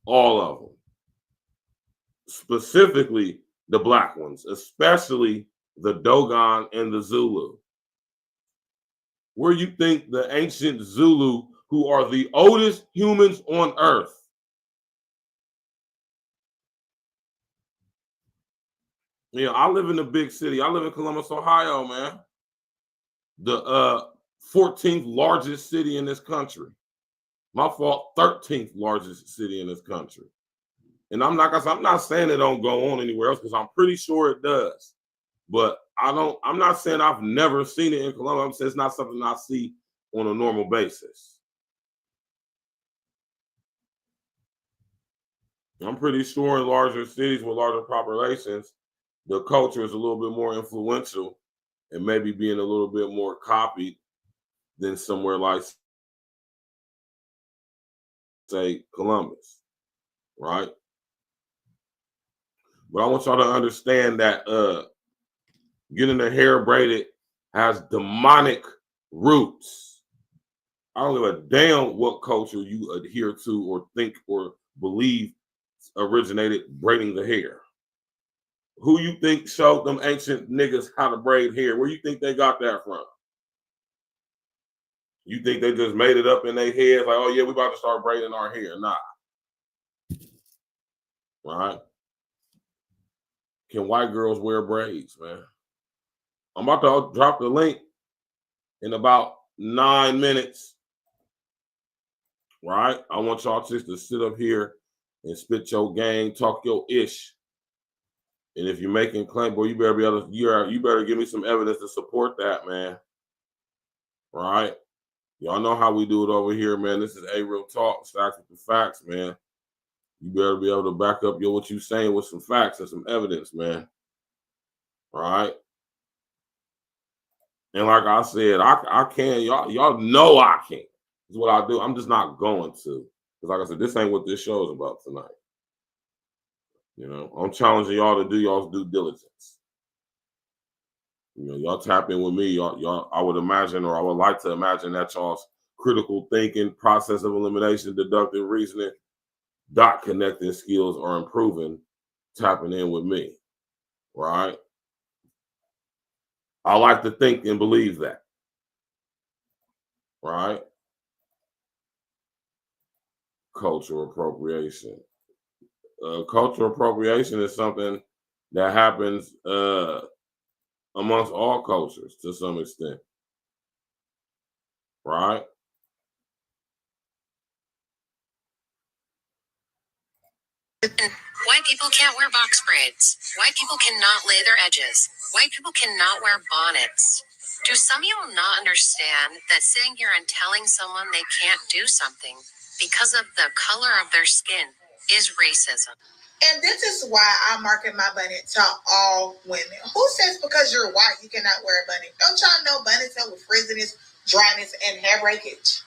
All of them. Specifically the Black ones, especially the Dogon and the Zulu. Where you think the ancient Zulu, who are the oldest humans on Earth. Yeah, I live in a big city. I live in Columbus, Ohio, man. The 14th largest city in this country. My fault, 13th largest city in this country. And I'm not saying it don't go on anywhere else, because I'm pretty sure it does. But I'm not saying I've never seen it in Columbus. I'm saying it's not something I see on a normal basis. I'm pretty sure in larger cities with larger populations, the culture is a little bit more influential and maybe being a little bit more copied than somewhere like, say, Columbus, right? But I want y'all to understand that getting the hair braided has demonic roots. I don't give a damn what culture you adhere to or think or believe originated braiding the hair. Who you think showed them ancient niggas how to braid hair? Where you think they got that from? You think they just made it up in their heads like, oh yeah, we about to start braiding our hair? Nah. Right? Can white girls wear braids, man? I'm about to drop the link in about 9 minutes. Right? I want y'all just to sit up here and spit your game, talk your ish. And if you're making claim, boy, you better be able to, you better give me some evidence to support that, man. Right? Y'all know how we do it over here, man. This is A Real Talk, Stacks with the Facts, man. You better be able to back up what you saying with some facts and some evidence, man. Right? And like I said, I can. Y'all know I can. This is what I do. I'm just not going to. Because like I said, this ain't what this show is about tonight. You know, I'm challenging y'all to do y'all's due diligence. You know, y'all tap in with me. Y'all, I would imagine, or I would like to imagine that y'all's critical thinking, process of elimination, deductive reasoning, dot connecting skills are improving, tapping in with me. Right? I like to think and believe that. Right? Cultural appropriation. Cultural appropriation is something that happens amongst all cultures to some extent. Right? White people can't wear box braids. White people cannot lay their edges. White people cannot wear bonnets. Do some of you not understand that sitting here and telling someone they can't do something because of the color of their skin is racism? And this is why I market my bonnet to all women. Who says because you're white you cannot wear a bonnet? Don't y'all know bonnets help with frizziness, dryness, and hair breakage?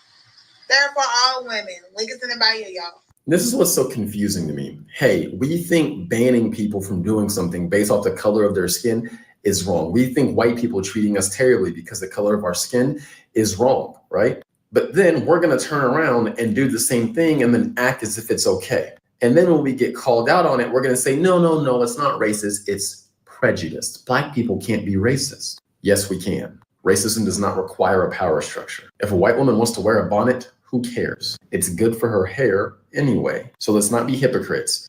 They're for all women. Link is in the bio, y'all. This is what's so confusing to me. Hey, we think banning people from doing something based off the color of their skin is wrong. We think white people treating us terribly because the color of our skin is wrong, right? But then we're gonna turn around and do the same thing and then act as if it's okay. And then when we get called out on it, we're gonna say, no, it's not racist, it's prejudiced. Black people can't be racist. Yes, we can. Racism does not require a power structure. If a white woman wants to wear a bonnet, who cares? It's good for her hair anyway. So let's not be hypocrites.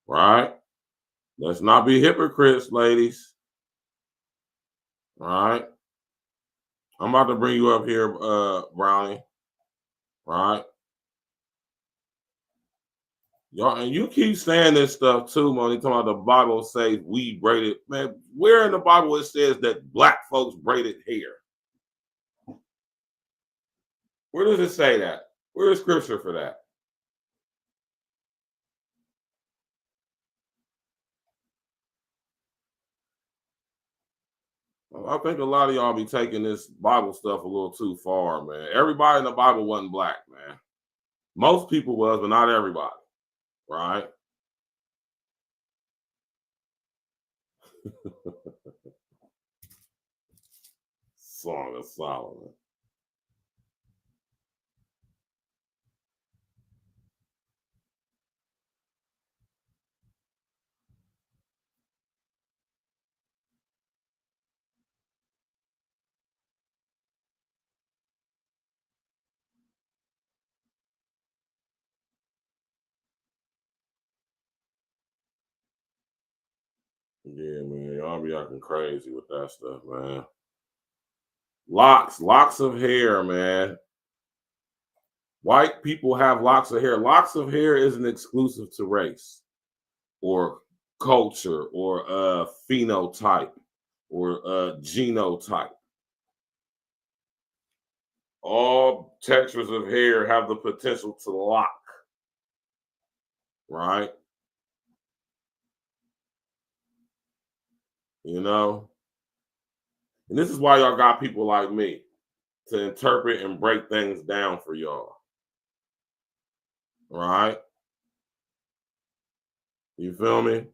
Right? Let's not be hypocrites, ladies. All right? I'm about to bring you up here, Brownie. Right? Y'all, and you keep saying this stuff too, man. You talking about the Bible says we braided. Man, where in the Bible it says that black folks braided hair? Where does it say that? Where is scripture for that? Well, I think a lot of y'all be taking this Bible stuff a little too far, man. Everybody in the Bible wasn't black, man. Most people was, but not everybody. Right? Song of Solomon. Yeah, man, y'all be acting crazy with that stuff, man. Locks of hair, man. White people have locks of hair. Locks of hair isn't exclusive to race or culture or phenotype or genotype. All textures of hair have the potential to lock, right? You know? And this is why y'all got people like me to interpret and break things down for y'all. Right? You feel me?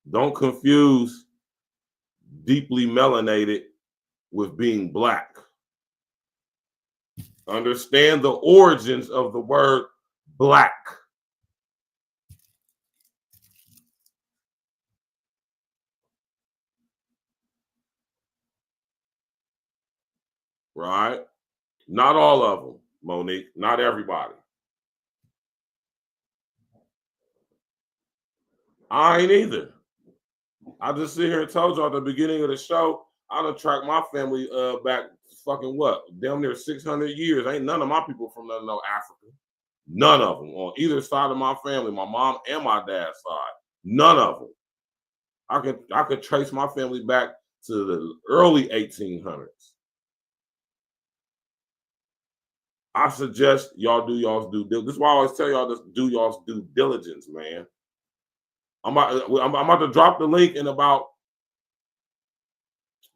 Don't confuse deeply melanated with being black. Understand the origins of the word black. Right? Not all of them, Monique. Not everybody. I ain't either. I just sit here and told you at the beginning of the show, I done tracked my family back fucking what? Damn near 600 years. Ain't none of my people from no Africa. None of them on either side of my family, my mom and my dad's side. None of them. I could trace my family back to the early 1800s. I suggest y'all do y'all's due diligence. This is why I always tell y'all to do y'all's due diligence, man. I'm about to drop the link in about.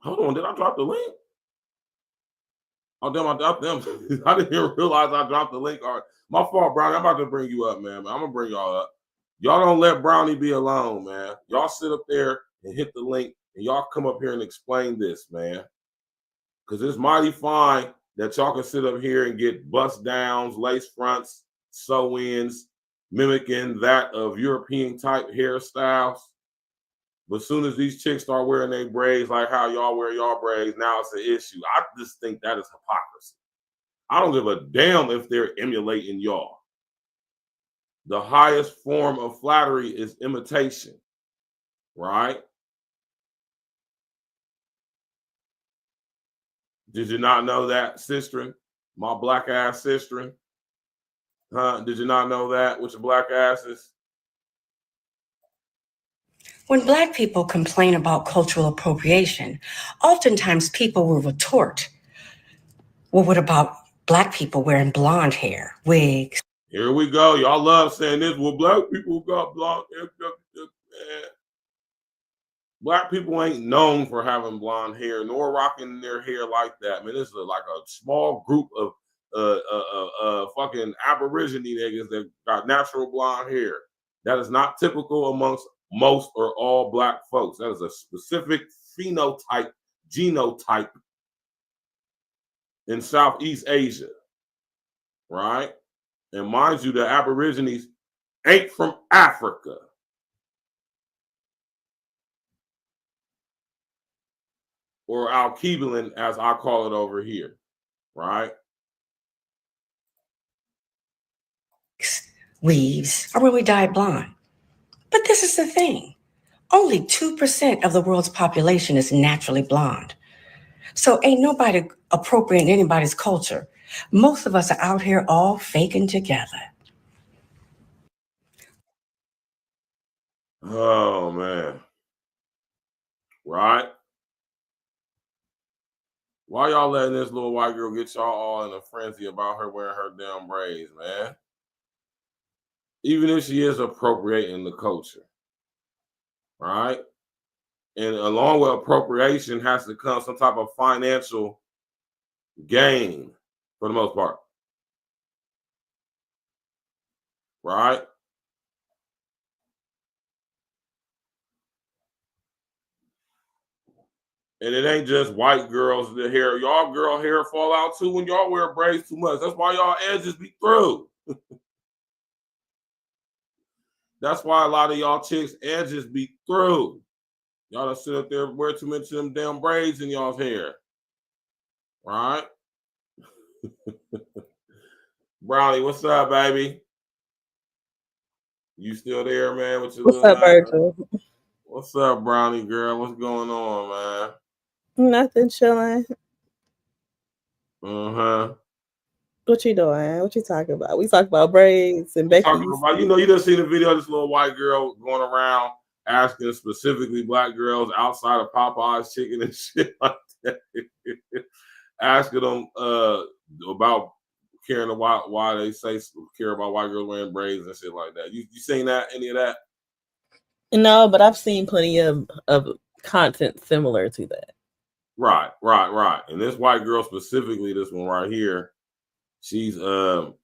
Hold on, did I drop the link? Oh, damn, I dropped them. I didn't even realize I dropped the link. All right. My fault, Brownie. I'm about to bring you up, man. I'm going to bring y'all up. Y'all don't let Brownie be alone, man. Y'all sit up there and hit the link, and y'all come up here and explain this, man. Because it's mighty fine that y'all can sit up here and get bust downs, lace fronts, sew-ins, mimicking that of European type hairstyles. But as soon as these chicks start wearing their braids like how y'all wear y'all braids, now it's an issue. I just think that is hypocrisy. I don't give a damn if they're emulating y'all. The highest form of flattery is imitation, right? Did you not know that, sister? My black ass sister? Huh? Did you not know that with your black asses? When Black people complain about cultural appropriation, oftentimes people will retort, well, what about Black people wearing blonde hair, wigs? Here we go. Y'all love saying this. Well, Black people got blonde hair. Black people ain't known for having blonde hair nor rocking their hair like that. Man, this is like a small group of fucking Aborigine niggas that got natural blonde hair. That is not typical amongst most or all Black folks. That is a specific phenotype, genotype in Southeast Asia, right? And mind you, the Aborigines ain't from Africa. Or Alkebulan, as I call it over here, right? Weaves are when we dye blonde. But this is the thing. Only 2% of the world's population is naturally blonde. So ain't nobody appropriating anybody's culture. Most of us are out here all faking together. Oh, man. Right? Why y'all letting this little white girl get y'all all in a frenzy about her wearing her damn braids, man? Even if she is appropriating the culture, right? And along with appropriation has to come some type of financial gain for the most part, right? And it ain't just white girls, the hair. Y'all girl hair fall out too when y'all wear braids too much. That's why y'all edges be through. That's why a lot of y'all chicks edges be through. Y'all done sit up there and wear too much of them damn braids in y'all's hair. Right? Brownie, what's up, baby? You still there, man? With your What's little up, Virgil? What's up, Brownie girl? What's going on, man? Nothing, chilling. Uh-huh. What you doing? What you talking about? We talk about braids and Becky. Talking about, you done seen the video of this little white girl going around asking specifically black girls outside of Popeye's chicken and shit like that. Asking them about caring about why they say care about white girls wearing braids and shit like that. You seen that? Any of that? No, but I've seen plenty of content similar to that. Right. And this white girl specifically, this one right here, she's being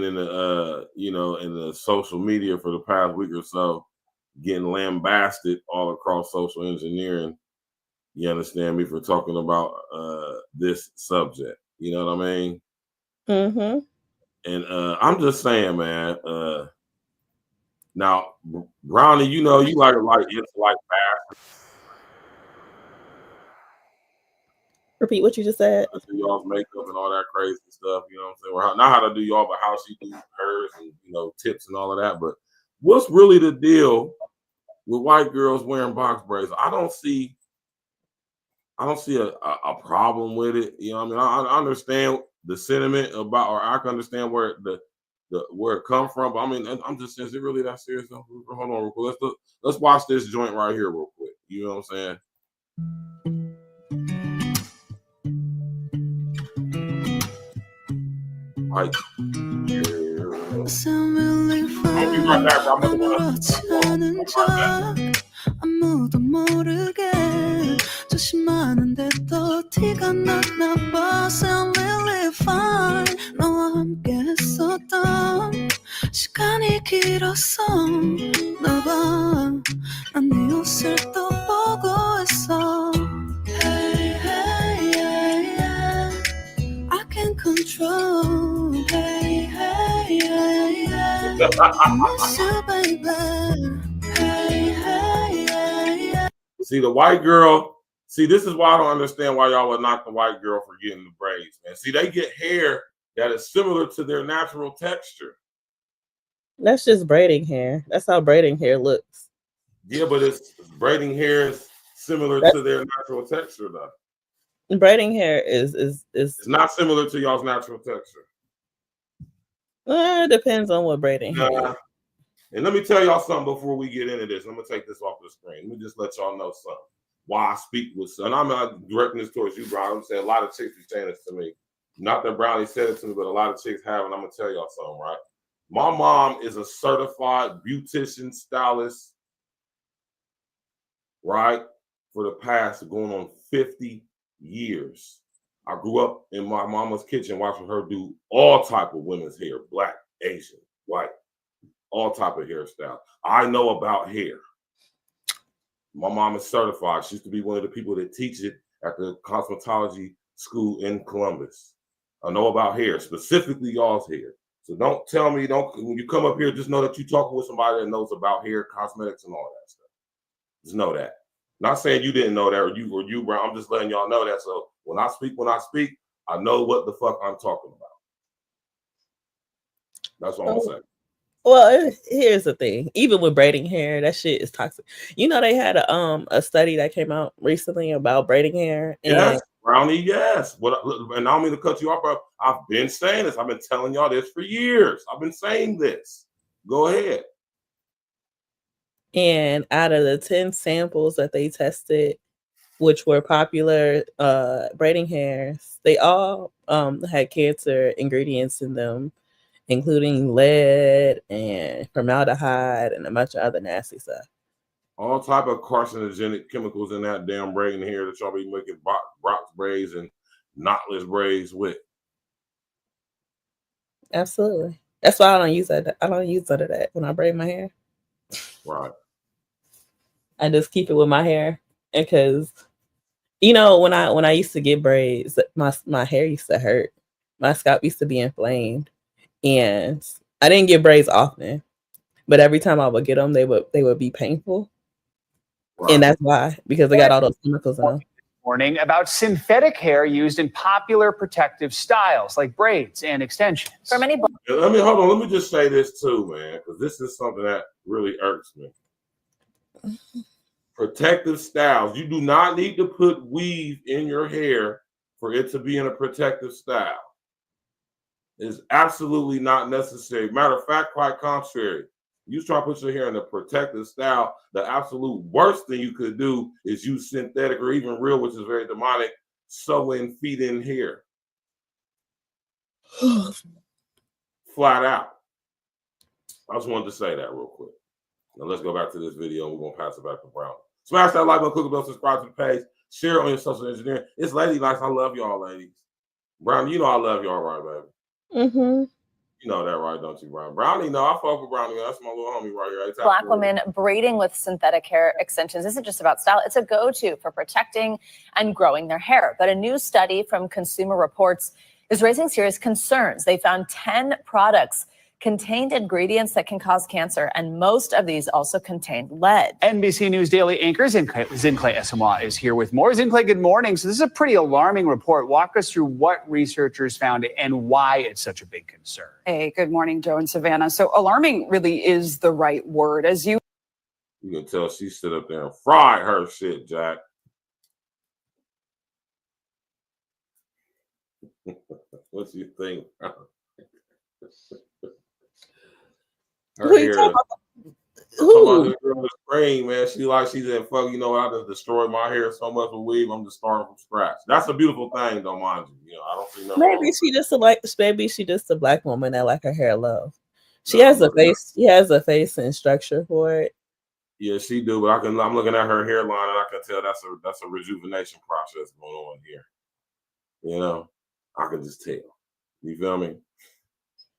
in the in the social media for the past week or so, getting lambasted all across social engineering. You understand me, for talking about this subject. You know what I mean? Mm-hmm. And I'm just saying, man. Now, Brownie, you like it's like that. Repeat what you just said. Do y'all's makeup and all that crazy stuff. You know what I'm saying? Well, not how to do y'all, but how she do hers and tips and all of that. But what's really the deal with white girls wearing box braids? I don't see a problem with it. You know what I mean? I understand the sentiment about, or I can understand where where it come from. But I mean, I'm just saying, is it really that serious? Hold on real quick. Let's watch this joint right here real quick. You know what I'm saying? Like, I'll be right back, bro. 아무도 모르게 조심하는데 또 티가 났나 봐. Sound really fine. 너와 함께 했었던 시간이 길었어. 나봐 난 네 옷을 또 보고 있어. Hey, hey, yeah, yeah. I can control. Hey, hey, yeah, yeah. I miss you, baby. Hey, hey, yeah, yeah. See, the white girl, this is why I don't understand why y'all would knock the white girl for getting the braids, man. See, they get hair that is similar to their natural texture. That's just braiding hair. That's how braiding hair looks. Yeah, but it's braiding hair is similar to their natural texture, though. Braiding hair is It's not similar to y'all's natural texture. It depends on what braiding hair is. And let me tell y'all something before we get into this. I'm gonna take this off the screen. Let me just let y'all know something. Why I speak with, and I'm not directing this towards you, Brown. I'm saying a lot of chicks be saying this to me. Not that Brownie said it to me, but a lot of chicks have, and I'm gonna tell y'all something, right? My mom is a certified beautician stylist, right? For the past going on 50 years. I grew up in my mama's kitchen watching her do all type of women's hair, black, Asian, white, all type of hairstyle. I know about hair. My mom is certified. She used to be one of the people that teach it at the cosmetology school in Columbus. I know about hair, specifically y'all's hair. So don't tell me, when you come up here, just know that you're talking with somebody that knows about hair, cosmetics, and all that stuff. Just know that. Not saying you didn't know that, or you, Brown. I'm just letting y'all know that. So when I speak, I know what the fuck I'm talking about. That's what I'm saying. Well, here's the thing. Even with braiding hair, that shit is toxic. They had a study that came out recently about braiding hair. Yes, Brownie, yes. And I don't mean to cut you off, but I've been saying this. I've been telling y'all this for years. I've been saying this. Go ahead. And out of the 10 samples that they tested, which were popular braiding hairs, they all had cancer ingredients in them, including lead and formaldehyde and a bunch of other nasty stuff. All type of carcinogenic chemicals in that damn braiding hair that y'all be making box braids and knotless braids with. Absolutely. That's why I don't use that. I don't use none of that when I braid my hair. Right. I just keep it with my hair, because when I used to get braids, my hair used to hurt. My scalp used to be inflamed, and I didn't get braids often, but every time I would get them, they would be painful. Right. And that's why, because they got all those chemicals in them. Warning about synthetic hair used in popular protective styles like braids and extensions. For many Let me hold on. Let me just say this too, man, because this is something that really irks me. Protective styles. You do not need to put weave in your hair for it to be in a protective style. It's absolutely not necessary. Matter of fact, quite contrary. You try to put your hair in a protective style, the absolute worst thing you could do is use synthetic or even real, which is very demonic, sew in, feed in hair. Flat out. I just wanted to say that real quick. Now let's go back to this video and we're going to pass it back to Brown. Smash that like button, click the bell, subscribe to the page, share it on your social engineering. It's Lady Nights. I love y'all, ladies. Brown, you know I love y'all, right, baby? Mm-hmm. You know that, right, don't you, Brown? Brownie, no, I fuck with Brownie. That's my little homie right here. Black women braiding with synthetic hair extensions isn't just about style. It's a go-to for protecting and growing their hair. But a new study from Consumer Reports is raising serious concerns. They found 10 products contained ingredients that can cause cancer, and most of these also contain lead. NBC News Daily anchor Zinkley Esamoah is here with more. Zinkley, good morning. So this is a pretty alarming report. Walk us through what researchers found and why it's such a big concern. Hey, good morning, Joe and Savannah. So alarming really is the right word. As you can tell, she stood up there and fried her shit, Jack. What you think? Her hair. Who? Screen, man. She like she's in fuck. You know, I just destroyed my hair so much with weave. I'm just starting from scratch. That's a beautiful thing, though, mind you. You know, I don't see nothing. Maybe she just a black woman that like her hair low. She has a face. She has a face and structure for it. Yeah, she do. But I'm looking at her hairline, and I can tell that's a rejuvenation process going on here. You know, I can just tell. You feel me?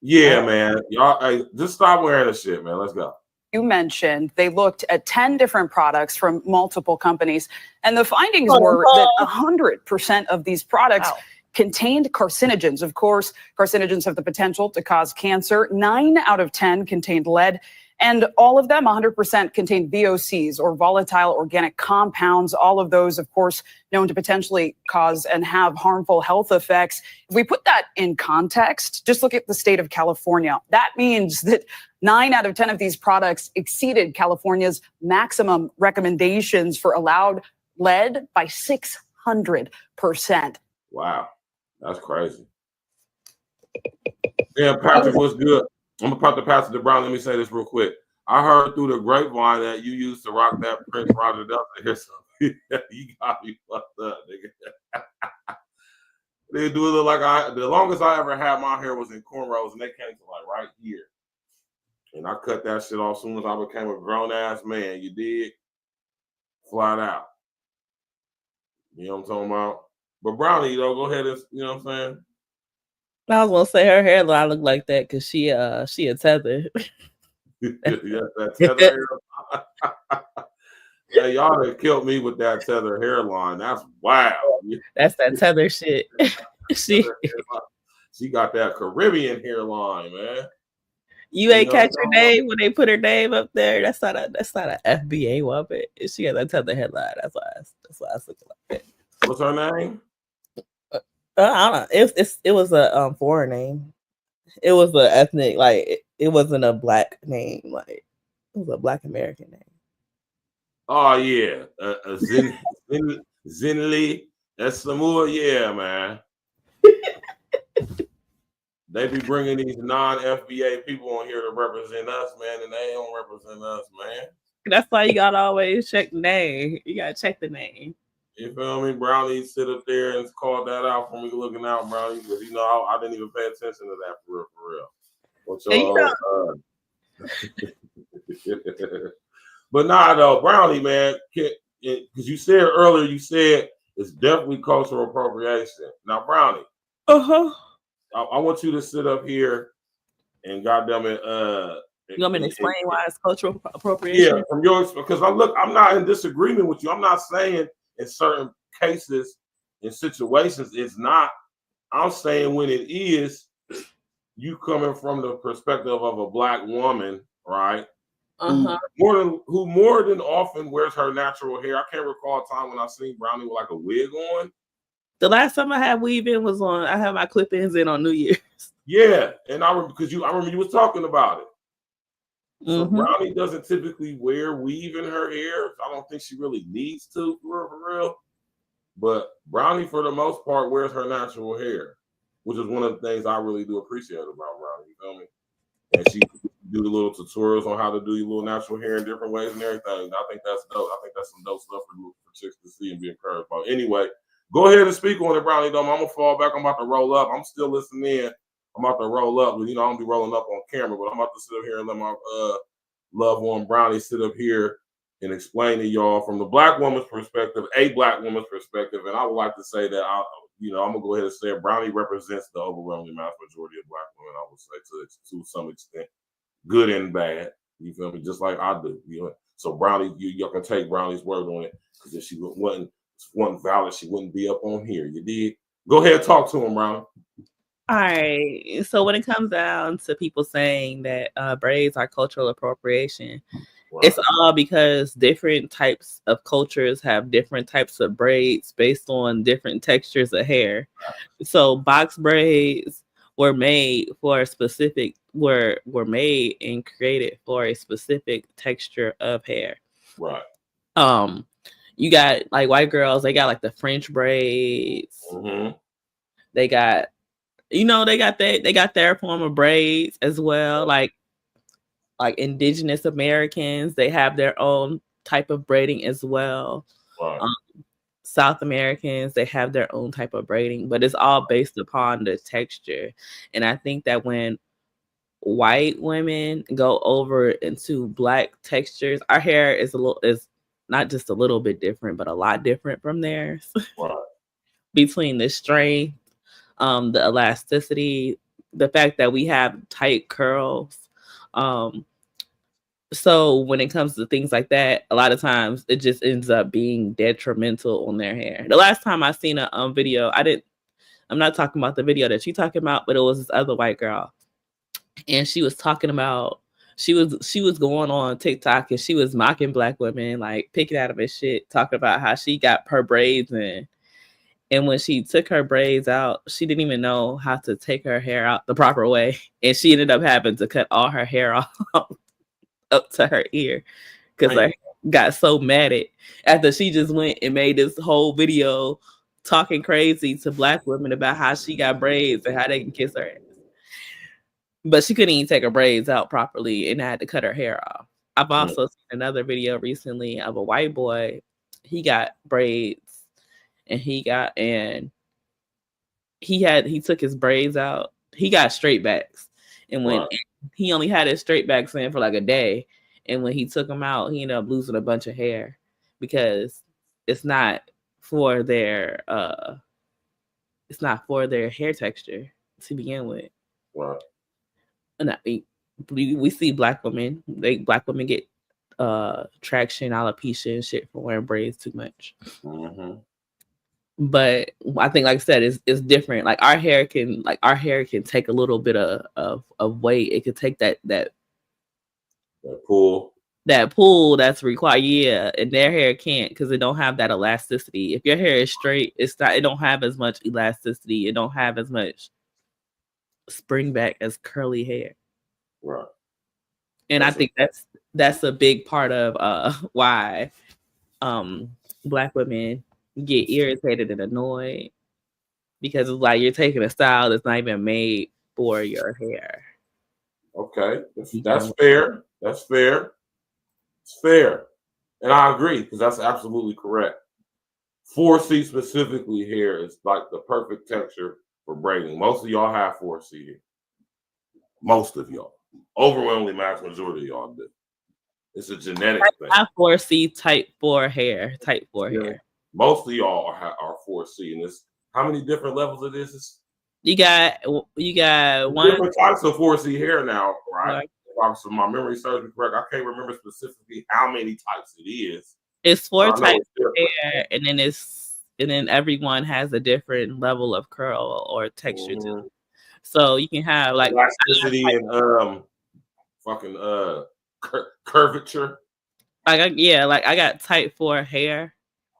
Yeah, man. Y'all, hey, just stop wearing this shit, man. Let's go. You mentioned they looked at 10 different products from multiple companies, and the findings were that 100% of these products contained carcinogens. Of course, carcinogens have the potential to cause cancer. 9 out of 10 contained lead, and all of them, 100%, contained VOCs, or volatile organic compounds. All of those, of course, known to potentially cause and have harmful health effects. If we put that in context, just look at the state of California. That means that 9 out of 10 of these products exceeded California's maximum recommendations for allowed lead by 600%. Wow, that's crazy. Yeah, Patrick, what's good? I'm about to pass it to Brown. Let me say this real quick. I heard through the grapevine that you used to rock that Prince Roger Delta hair. You got me fucked up, nigga. They do it look like the longest I ever had my hair was in cornrows, and they came to like right here. And I cut that shit off as soon as I became a grown ass man. You did, flat out. You know what I'm talking about? But Brownie, though, go ahead and you know what I'm saying. I was gonna say her hairline look like that because she a tether. Yeah, that tether hair. Yeah, y'all have killed me with that tether hairline. That's wild. That's that tether shit. She got that Caribbean hairline, man. You ain't catch her name when they put her name up there. That's not a FBA woman. She got that tether headline. That's why I was looking like that. What's her name? I don't know. It was a foreign name. It was an ethnic, like it wasn't a black name. Like it was a Black American name. Oh yeah, Zinley. That's Samoa. Yeah, man. They be bringing these non-FBA people on here to represent us, man, and they don't represent us, man. That's why you gotta always check the name. You gotta check the name. You feel me? Brownie sit up there and call that out for me looking out, Brownie, because you know I didn't even pay attention to that for real. What's But nah, though, Brownie, man, because you said earlier, you said it's definitely cultural appropriation. Now, Brownie, I want you to sit up here and goddamn it, you want me to explain why it's cultural appropriation? Yeah, from yours, because I'm not in disagreement with you. I'm not saying in certain cases, in situations, it's not. I'm saying when it is, you coming from the perspective of a black woman, right? who more than often wears her natural hair. I can't recall a time when I seen Brownie with like a wig on. The last time I had weave in was on. I had my clip-ins in on New Year's. Yeah, and I remember because I remember you was talking about it. So Brownie doesn't typically wear weave in her hair. I don't think she really needs to for real. But Brownie, for the most part, wears her natural hair, which is one of the things I really do appreciate about Brownie. You feel me? And she do the little tutorials on how to do your little natural hair in different ways and everything. I think that's dope. I think that's some dope stuff for chicks to see and be encouraged by. Anyway, go ahead and speak on it, Brownie. Though I'm gonna fall back. I'm about to roll up. I'm still listening in. I'm about to roll up. You know, I'm gonna be rolling up on camera, but I'm about to sit up here and let my loved one Brownie sit up here and explain to y'all from the black woman's perspective, a black woman's perspective. And I would like to say that I'm gonna go ahead and say Brownie represents the overwhelming mass majority of black women. I would say to some extent, good and bad. You feel me? Just like I do. You know. So Brownie, y'all can take Brownie's word on it, because if she wasn't valid, she wouldn't be up on here. You did. Go ahead, talk to him, Brownie. All right. So when it comes down to people saying that braids are cultural appropriation, it's all because different types of cultures have different types of braids based on different textures of hair. So box braids were made for a specific were made and created for a specific texture of hair. Right. You got like white girls, they got like the French braids. They got they got their form of braids as well. Like indigenous Americans, they have their own type of braiding as well. Right. South Americans, they have their own type of braiding, but it's all based upon the texture. And I think that when white women go over into black textures, our hair is not just a little bit different, but a lot different from theirs. Right. Between the strength, the elasticity, the fact that we have tight curls. So when it comes to things like that, a lot of times it just ends up being detrimental on their hair. The last time I seen a video, I'm not talking about the video that you're talking about, but it was this other white girl. And she was talking about, she was going on TikTok and she was mocking black women, like picking at them and shit, talking about how she got her braids in. And when she took her braids out, she didn't even know how to take her hair out the proper way. And she ended up having to cut all her hair off up to her ear because I got so mad after she just went and made this whole video talking crazy to black women about how she got braids and how they can kiss her ass. But she couldn't even take her braids out properly and had to cut her hair off. I've also seen another video recently of a white boy. He got braids and he took his braids out. He got straight backs. And when he only had his straight backs in for like a day, and when he took them out, he ended up losing a bunch of hair because it's not for their hair texture to begin with. Right. And we see black women get traction, alopecia, and shit for wearing braids too much. But I think, like I said, it's different. Like our hair can take a little bit of weight. It could take that pull that's required. Yeah, and their hair can't because it don't have that elasticity. If your hair is straight, it don't have as much elasticity. It don't have as much spring back as curly hair. Right. And I think that's a big part of why black women get irritated and annoyed, because it's like you're taking a style that's not even made for your hair. Okay, that's fair. That's fair. It's fair, and I agree because that's absolutely correct. 4C specifically hair is like the perfect texture for braiding. Most of y'all have 4C hair. Most of y'all, overwhelmingly mass majority of y'all do. It's a genetic thing. I have 4C type 4 hair. Hair. Most of y'all are 4C, and it's how many different levels of this is? You got one different types of 4C hair now, right? So my memory serves me correct. I can't remember specifically how many types it is. It's 4 types of hair, and then everyone has a different level of curl or texture too. So you can have like elasticity and curvature. Like I got type 4 hair,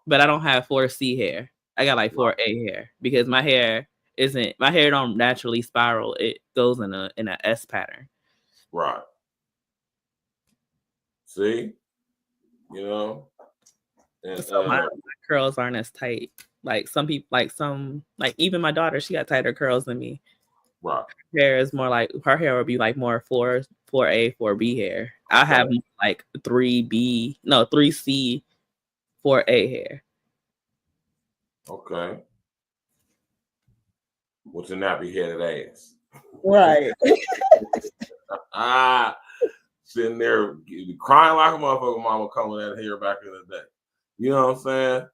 but I don't have 4C hair. I got like 4A hair because my hair don't naturally spiral. It goes in a S pattern. Right. See, you know, and So my curls aren't as tight. Like some people, like even my daughter, she got tighter curls than me. Right. Her hair is more like her hair would be like more 4A, 4B hair. I have like 3C, 4A hair. Okay. With your nappy headed ass. Right. Sitting there crying like a motherfucker mama coming at hair back in the day. You know what I'm saying?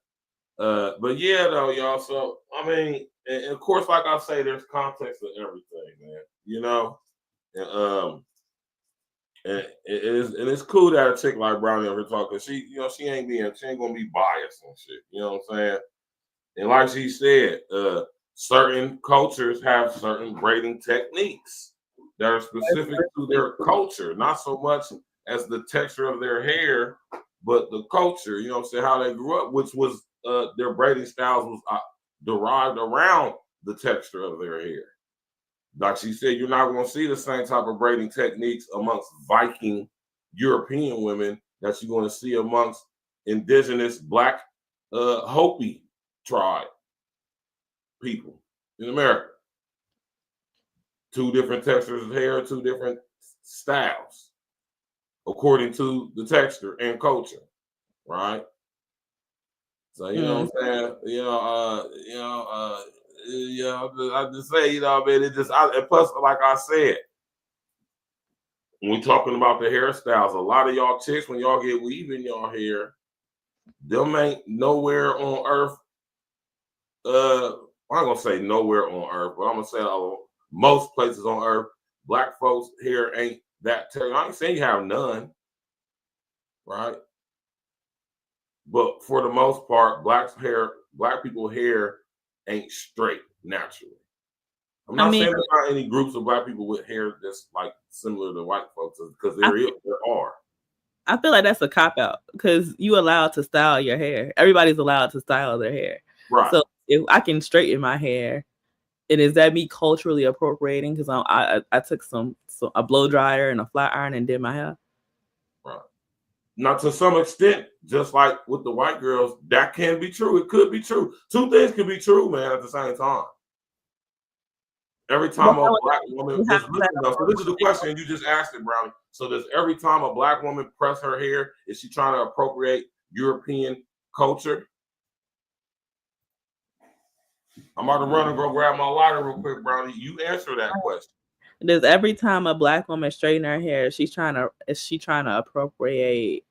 But yeah, though, y'all. So I mean, and of course, like I say, there's context to everything, man. You know, and it's cool that a chick like Brownie over here talking. She ain't gonna be biased and shit. You know what I'm saying? And like she said, certain cultures have certain braiding techniques that are specific to their culture, not so much as the texture of their hair, but the culture. You know what I'm saying? How they grew up, which was their braiding styles was derived around the texture of their hair. Like she said, you're not going to see the same type of braiding techniques amongst Viking European women that you're going to see amongst indigenous Black Hopi tribe people in America. Two different textures of hair, two different styles, according to the texture and culture, right? So you know what I'm saying? I just say, man, and plus, like I said, when we talking about the hairstyles, a lot of y'all chicks, when y'all get weave in y'all hair, them ain't nowhere on earth. I'm not gonna say nowhere on earth, but I'm gonna say most places on earth, Black folks' hair ain't that terrible. I ain't saying you have none, right? But for the most part, Black people's hair ain't straight naturally. I'm not saying there's not any groups of Black people with hair that's like similar to white folks, because there are. I feel like that's a cop out because you allowed to style your hair. Everybody's allowed to style their hair. Right. So if I can straighten my hair, and is that me culturally appropriating? Because I took a blow dryer and a flat iron and did my hair. Right. Now, to some extent, just like with the white girls, that can be true. It could be true. Two things can be true, man, at the same time. Every time a Black woman, so this is the question you just asked it, Brownie. So does every time a Black woman press her hair, is she trying to appropriate European culture? I'm about to run and go grab my lighter real quick, Brownie. You answer that question. Does every time a Black woman straighten her hair, is she trying to appropriate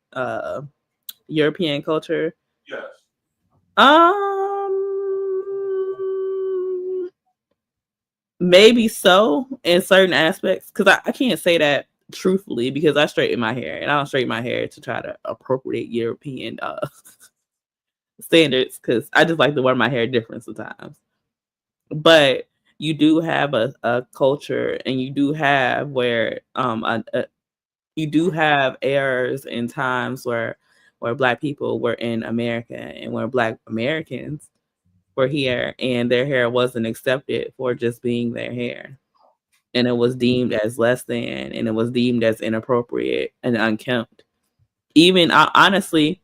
European culture? Yes. Maybe so in certain aspects, because I can't say that truthfully because I straighten my hair and I don't straighten my hair to try to appropriate European standards, because I just like to wear my hair different sometimes. But you do have a culture, and you do have where you do have eras and times where Black people were in America and where Black Americans were here and their hair wasn't accepted for just being their hair, and it was deemed as less than, and it was deemed as inappropriate and unkempt. Even honestly,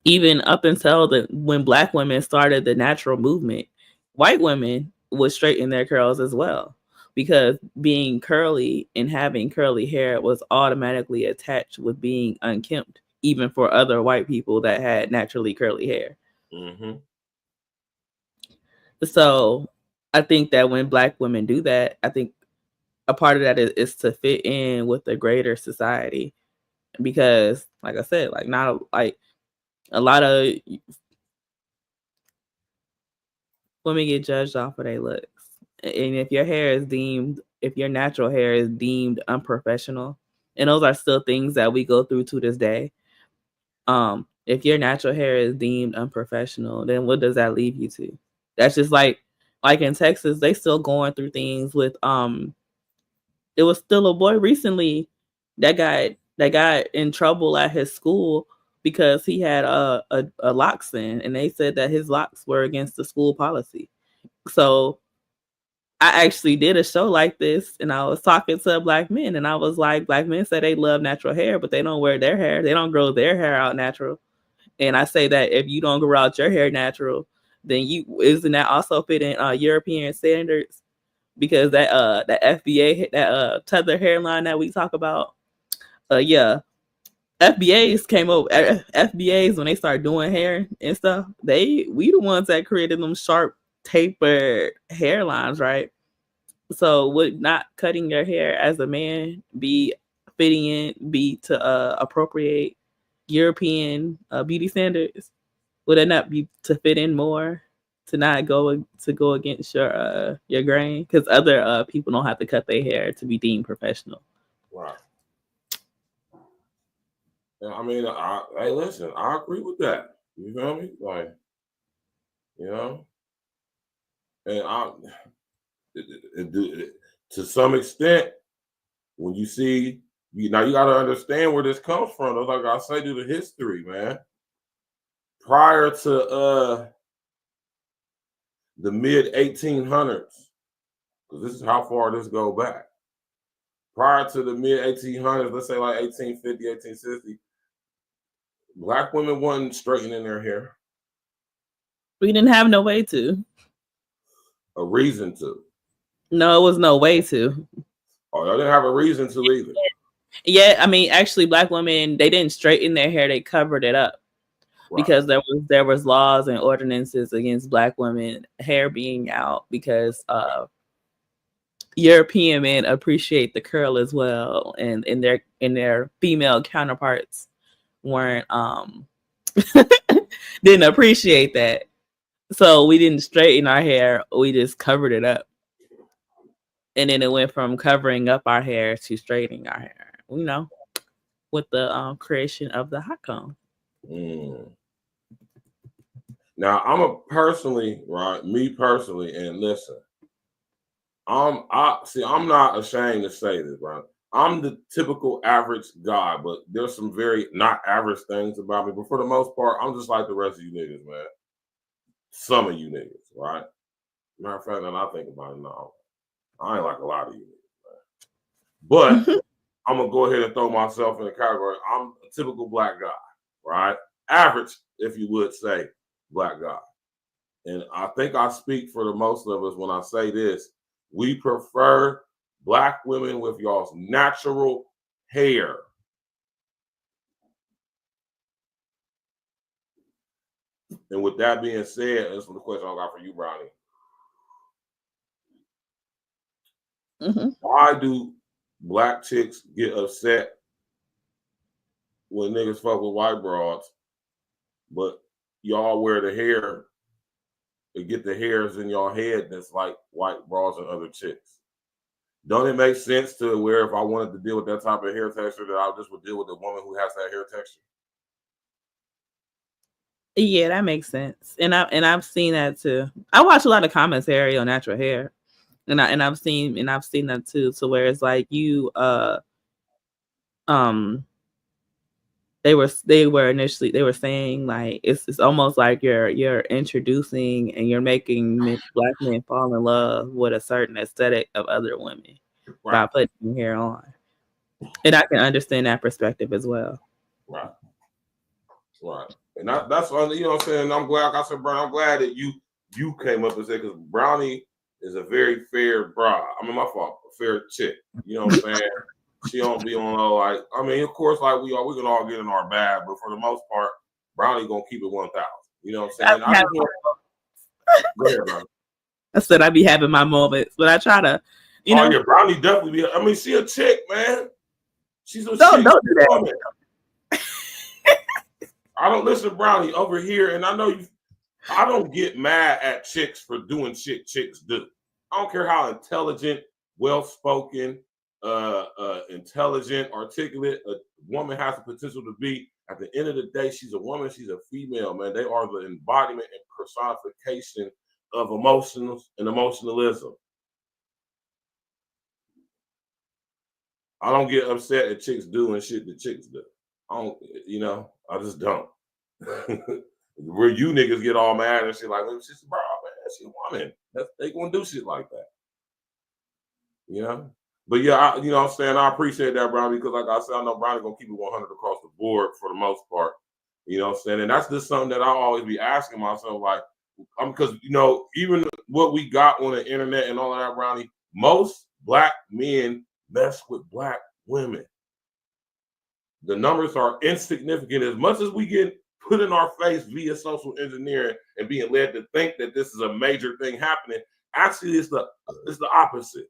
even up until when Black women started the natural movement, white women would straighten their curls as well, because being curly and having curly hair was automatically attached with being unkempt, even for other white people that had naturally curly hair. Mm-hmm. So I think that when Black women do that, I think a part of that is to fit in with the greater society, because like I said, like not like a lot of women get judged off of their looks. And if your natural hair is deemed unprofessional, and those are still things that we go through to this day. If your natural hair is deemed unprofessional, then what does that leave you to? That's just like in Texas, they still going through things with it was still a boy recently that got that got in trouble at his school because he had a locks in, and they said that his locks were against the school policy. So I actually did a show like this, and I was talking to black men, and I was like, black men say they love natural hair, but they don't wear their hair. They don't grow their hair out natural. And I say that if you don't grow out your hair natural, then isn't that also fitting European standards? Because that FBA, that tether hairline that we talk about, FBAs came over. FBAs, when they start doing hair and stuff, we the ones that created them sharp tapered hairlines, right? So would not cutting your hair as a man be to appropriate European beauty standards? Would it not be to fit in more, to not go against your grain? Because other people don't have to cut their hair to be deemed professional. Right. I mean, hey, listen, I agree with that. You feel me? Like, you know, and to some extent, when you see, now you got to understand where this comes from. Like I say, do the history, man. Prior to the mid 1800s, because this is how far this go back. Prior to the mid 1800s, let's say like 1850, 1860, black women wasn't straightening their hair. We didn't have no way to. A reason to. No, it was no way to. Oh, y'all didn't have a reason to either. Yeah, I mean, actually, black women, they didn't straighten their hair; they covered it up. Right. Because there was laws and ordinances against black women hair being out, because European men appreciate the curl as well, and their female counterparts weren't didn't appreciate that. So we didn't straighten our hair; we just covered it up. And then it went from covering up our hair to straightening our hair, you know, with the creation of the hot comb. Now, me personally, and listen, I'm not ashamed to say this, right? I'm the typical average guy, but there's some very not average things about me. But for the most part, I'm just like the rest of you niggas, man. Some of you niggas, right? Matter of fact, when I think about it, no, I ain't like a lot of you niggas, man. But I'm gonna go ahead and throw myself in the category. I'm a typical black guy, right? Average, if you would say, black guy. And I think I speak for the most of us when I say this. We prefer black women with y'all's natural hair. And with that being said, this is the question I got for you, Brownie. Why do black chicks get upset when niggas fuck with white broads, but y'all wear the hair and get the hairs in y'all head that's like white broads and other chicks? Don't it make sense to where if I wanted to deal with that type of hair texture, that I just would deal with a woman who has that hair texture? Yeah, that makes sense. And I've seen that too. I watch a lot of commentary on natural hair. And I've seen that too. So where it's like they were initially saying like it's almost like you're introducing and you're making black men fall in love with a certain aesthetic of other women by putting hair on. And I can understand that perspective as well. Right. And that's you know what I'm saying. I'm glad, like I said, Brownie, I'm glad that you came up and said, because Brownie is a very fair bride. I mean, my fault, a fair chick. You know what I'm saying? She don't be on like, I mean, of course, like we can all get in our bag, but for the most part, Brownie gonna keep it 1,000. You know what I'm saying? Go ahead, Brownie. I said I be having my moments, but I try to, you know. Yeah, Brownie definitely be. I mean, she a chick, man. She's a don't do that. I don't listen to Brownie over here, and I know you. I don't get mad at chicks for doing shit chicks do. I don't care how intelligent, well-spoken, intelligent, articulate a woman has the potential to be. At the end of the day, she's a woman, she's a female, man. They are the embodiment and personification of emotions and emotionalism. I don't get upset at chicks doing shit that chicks do. I don't, I just don't. Where you niggas get all mad and shit like, well, she's a bro, man, she a woman. They gonna do shit like that. But yeah, what I'm saying, I appreciate that, Brownie, because like I said, I know Brownie gonna keep it 100 across the board for the most part. You know what I'm saying? And that's just something that I always be asking myself, like, because even what we got on the internet and all of that, Brownie, most black men mess with black women. The numbers are insignificant. As much as we get put in our face via social engineering and being led to think that this is a major thing happening, actually it's the opposite.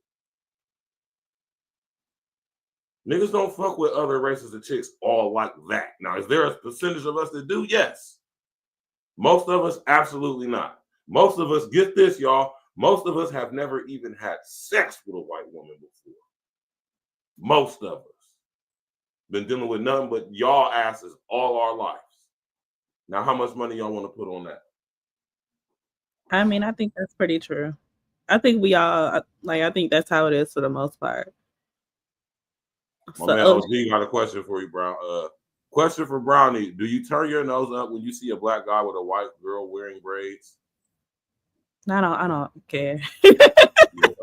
Niggas don't fuck with other races of chicks all like that. Now, is there a percentage of us that do? Yes. Most of us, absolutely not. Most of us, get this, y'all, most of us have never even had sex with a white woman before. Most of us. Been dealing with nothing but y'all asses all our lives. Now, how much money y'all want to put on that? I mean, I think that's pretty true. I think we all, I think that's how it is for the most part. My man OG got a question for you, Brown. Question for Brownie. Do you turn your nose up when you see a black guy with a white girl wearing braids? I don't care. I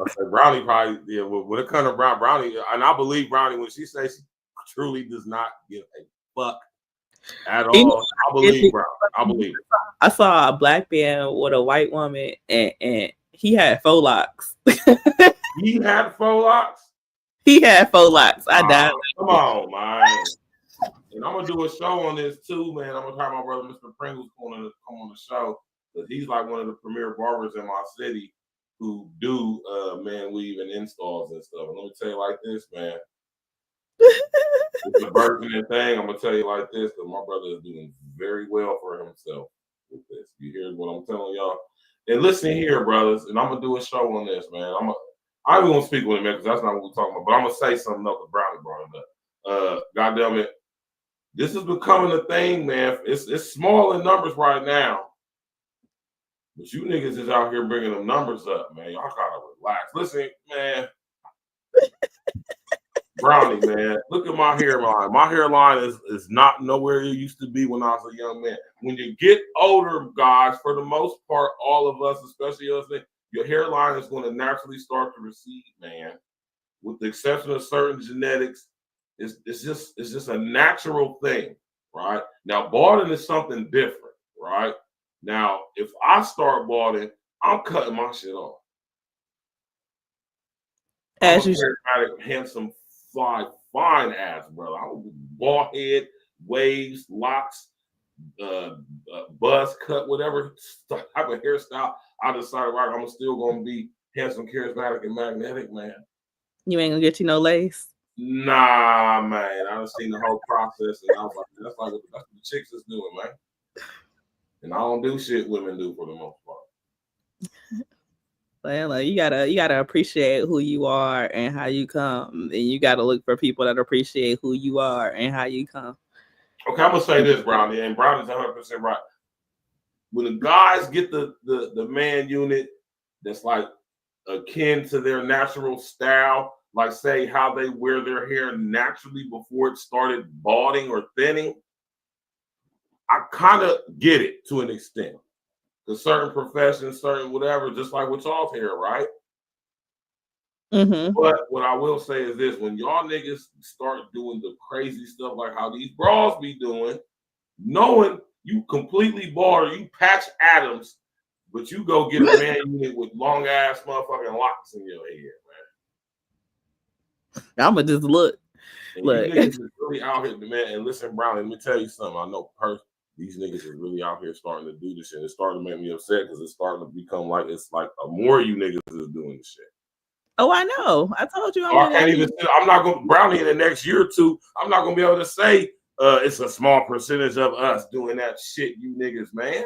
said Brownie probably, when it comes to Brownie, and I believe Brownie when she says she truly does not give a fuck at all. I believe Brownie. I believe it. I saw a black man with a white woman and he had faux locks. He had faux locks? He had faux locks. I died. Come on, man. And I'm gonna do a show on this too, man. I'm gonna try my brother Mr. Pringles to come on the show. Because he's like one of the premier barbers in my city who do man weave and installs and stuff. And let me tell you like this, man. It's a burgeoning thing. I'm gonna tell you like this, because my brother is doing very well for himself with this. You hear what I'm telling y'all? And listen here, brothers, and I'm gonna do a show on this, man. I'm gonna speak with him, man, because that's not what we're talking about. But I'm gonna say something else that Brownie brought it up. Goddamn it, this is becoming a thing, man. It's small in numbers right now, but you niggas is out here bringing them numbers up, man. Y'all gotta relax. Listen, man. Brownie, man, look at my hairline. My hairline is not nowhere it used to be when I was a young man. When you get older, guys, for the most part, all of us, especially us, your hairline is going to naturally start to recede, man. With the exception of certain genetics, it's just a natural thing, right? Now, balding is something different, right? Now, if I start balding, I'm cutting my shit off. As you charismatic, handsome, fine ass, brother. I'm bald head, waves, locks, buzz cut, whatever type of hairstyle I decided, right, I'm still gonna be handsome, charismatic, and magnetic, man. You ain't gonna get you no lace. Nah, man. I done seen the whole process, and I was like, that's what the chicks is doing, man. And I don't do shit women do for the most part. Well, like, you gotta appreciate who you are and how you come, and you gotta look for people that appreciate who you are and how you come. Okay, I'm gonna say this, Brownie, and Brownie's 100% right. When the guys get the man unit that's like akin to their natural style, like say how they wear their hair naturally before it started balding or thinning, I kind of get it to an extent. Because certain professions, certain whatever, just like with y'all's hair, right? Mm-hmm. But what I will say is this: when y'all niggas start doing the crazy stuff like how these bras be doing, knowing you completely bald, you Patch Adams, but you go get a man unit with long ass motherfucking locks in your head, man. I'ma just look. And you niggas is really out here, man. And listen, Brownie, let me tell you something. I know these niggas is really out here starting to do this shit. It's starting to make me upset because it's starting to become like it's like more of you niggas is doing this shit. Oh, I know. I told you. I'm not going to Brownie in the next year or two. I'm not going to be able to say it's a small percentage of us doing that shit, you niggas, man.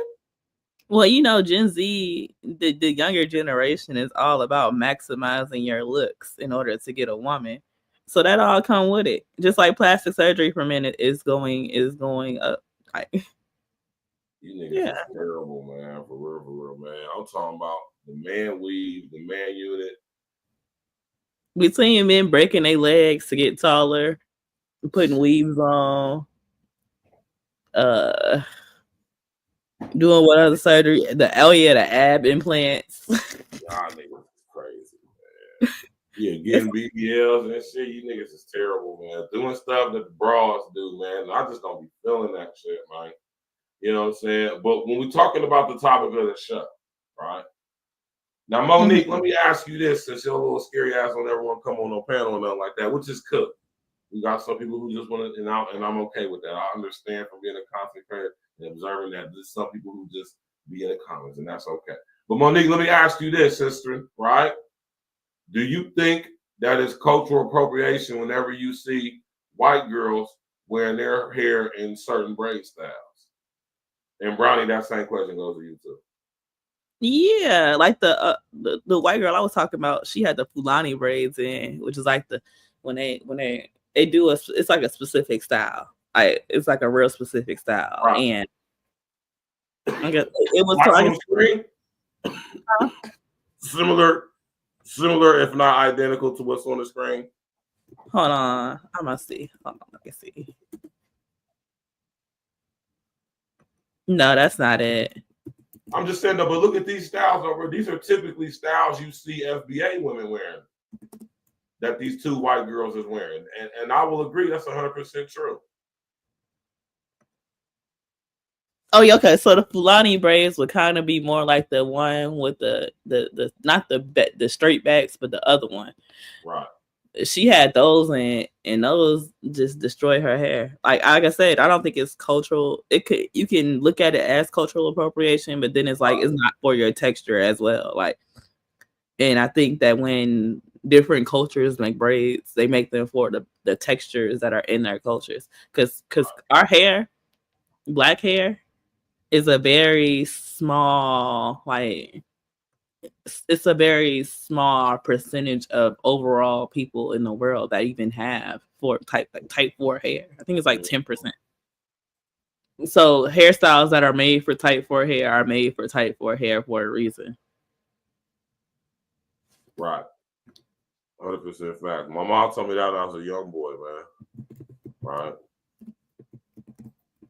Well, you know, Gen Z, the younger generation is all about maximizing your looks in order to get a woman. So that all come with it. Just like plastic surgery for men is going up. You niggas is terrible, man. For real, man. I'm talking about the man weave, the man unit. Between men breaking their legs to get taller, putting weaves on, doing what other surgery? The ab implants. Y'all niggas is crazy, man. Yeah, getting BBLs and shit. You niggas is terrible, man. Doing stuff that the bras do, man. I just don't be feeling that shit, man. You know what I'm saying? But when we're talking about the topic of the show, right? Now, Monique, let me ask you this, since your little scary ass don't ever want to come on no panel or nothing like that, which is cool. We got some people who just want to, and I'm okay with that. I understand from being a content creator and observing that there's some people who just be in the comments, and that's okay. But Monique, let me ask you this, sister, right? Do you think that is cultural appropriation whenever you see white girls wearing their hair in certain braid styles? And Brownie, that same question goes to you too. Yeah, like the white girl I was talking about, she had the Fulani braids in, which is like when they do it's like a specific style. It's like a real specific style. Right. And I guess it was on the screen? Similar, if not identical to what's on the screen. Hold on, I must see. Hold on, let me see. No, that's not it. I'm just saying, though, but look at these styles over. These are typically styles you see FBA women wearing that these two white girls is wearing. And I will agree that's 100% true. Oh, yeah, okay. So the Fulani braids would kind of be more like the one with the not the straight backs, but the other one. Right. She had those and those just destroy her hair. Like I said, I don't think it's cultural. You can look at it as cultural appropriation, but then it's like it's not for your texture as well. Like, and I think that when different cultures make braids, they make them for the textures that are in their cultures. Because our hair, black hair, is a very small, like it's a very small percentage of overall people in the world that even have type 4 hair. I think it's like 10%. So hairstyles that are made for type 4 hair are made for type 4 hair for a reason. Right. 100% fact. My mom told me that when I was a young boy, man. Right.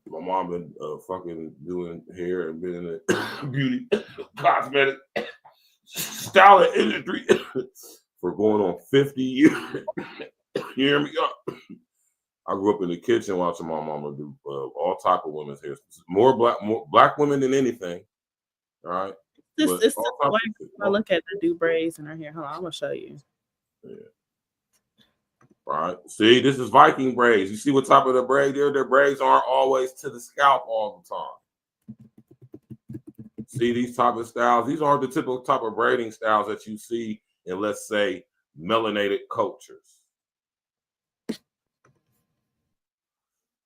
My mom been fucking doing hair and been in the beauty, cosmetic, styling industry for going on 50 years. You hear me? I grew up in the kitchen watching my mama do all type of women's hair. More black women than anything. All right. It's the way I look at the do braids in her hair. Hold on, I'm gonna show you. Yeah. Right. See, this is Viking braids. You see what type of the braid there? Their braids aren't always to the scalp all the time. See these type of styles? These aren't the typical type of braiding styles that you see in, let's say, melanated cultures.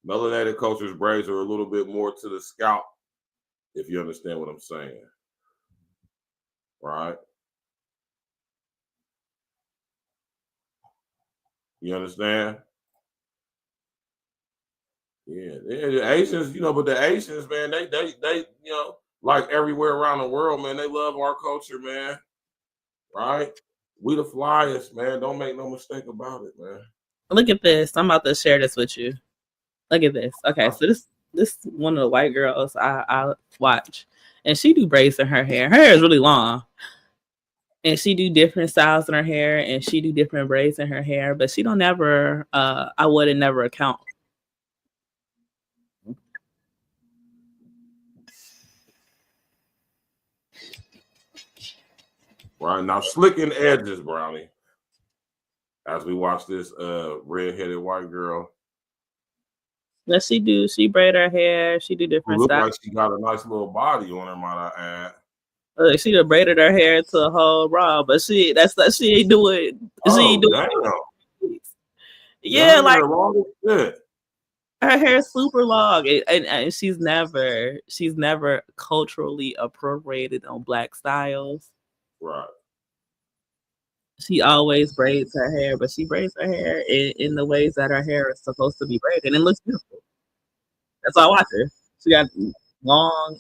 Melanated cultures braids are a little bit more to the scalp, if you understand what I'm saying. Right? You understand? Yeah, the Asians, but the Asians, man, they, like everywhere around the world, man, they love our culture, man. Right? We the flyest, man. Don't make no mistake about it, man. Look at this. I'm about to share this with you. Look at this. Okay, so this one of the white girls I watch, and she do braids in her hair. Her hair is really long. And she do different styles in her hair, and she do different braids in her hair, but she don't never, I wouldn't never account. Right, now slicking edges, Brownie. As we watch this red-headed white girl. Yes, she braid her hair, she do different styles. Like she got a nice little body on her, might I add. She done braided her hair to a whole bra, but she ain't doing. She ain't doing. Yeah, like her hair is super long, and she's never culturally appropriated on black styles. Right. She always braids her hair, but she braids her hair in the ways that her hair is supposed to be braided, and it looks beautiful. That's why I watch her. She got long,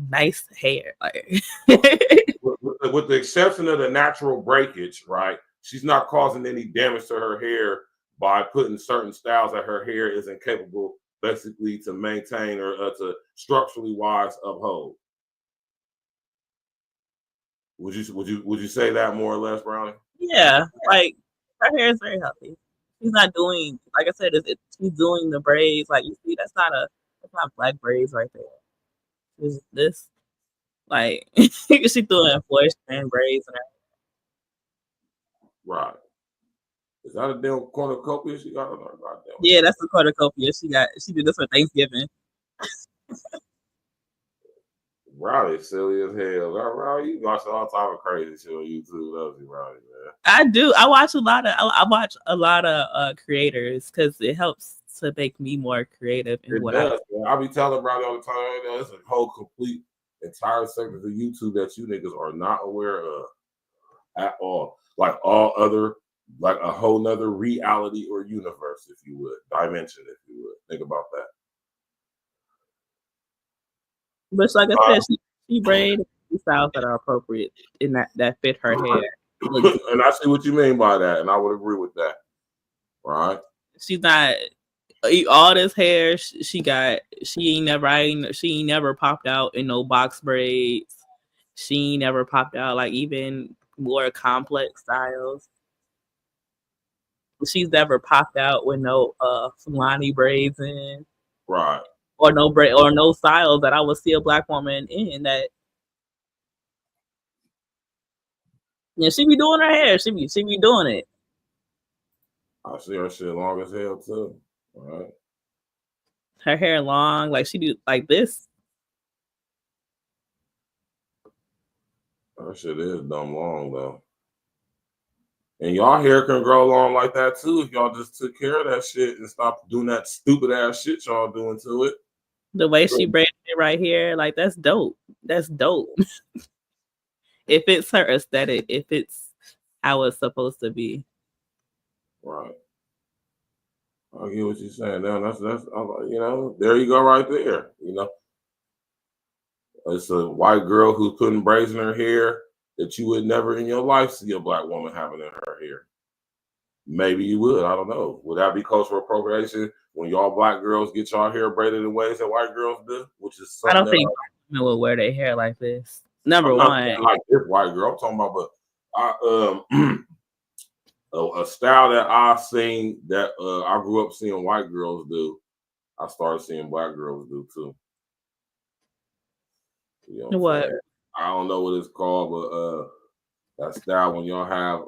nice hair. Like with the exception of the natural breakage, right? she's not causing any damage to her hair by putting certain styles that her hair is incapable, basically, to maintain or to structurally wise uphold. Would you say that more or less, Brownie? Yeah, like her hair is very healthy. She's not doing, like I said, she's doing the braids. Like you see, that's not black braids right there. Is this like she's doing 4-strand braids and everything. Right. Is that a damn cornucopia she got? Yeah, that's the cornucopia she got. She did this for Thanksgiving. Rowdy silly as hell. Rowdy, you watch all type of crazy shit on YouTube. Loves you, Rowdy, man. I do. I watch a lot of creators because it helps to make me more creative in what I do. I be telling Rowdy all the time, there's a whole complete entire segment of YouTube that you niggas are not aware of at all. Like all other, like a whole nother reality or universe, if you would, dimension, if you would. Think about that. But like I said, she braided styles that are appropriate in that fit her hair. And I see what you mean by that, and I would agree with that. Right? She's not all this hair she ain't never popped out in no box braids. She ain't never popped out like even more complex styles. She's never popped out with no Fulani braids in. Right. Or no braid or no styles that I would see a black woman in that. Yeah, she be doing her hair. She be doing it. I see her shit long as hell too. All right. Her hair long, like she do like this. Her shit is dumb long though. And y'all hair can grow long like that too if y'all just took care of that shit and stop doing that stupid ass shit y'all doing to it. The way she braided it right here, like that's dope. That's dope. If it's her aesthetic, if it's how it's supposed to be. Right. I get what you're saying. Now that's you know, there you go right there. You know, it's a white girl who's putting braids in her hair that you would never in your life see a black woman having in her hair. Maybe you would. I don't know. Would that be cultural appropriation when y'all black girls get y'all hair braided in ways that white girls do? Which is I don't think women will wear their hair like this. Number one, like this white girl. I'm talking about, but a style that I seen that I grew up seeing white girls do, I started seeing black girls do too. You know what? I don't know what it's called, but that style when y'all have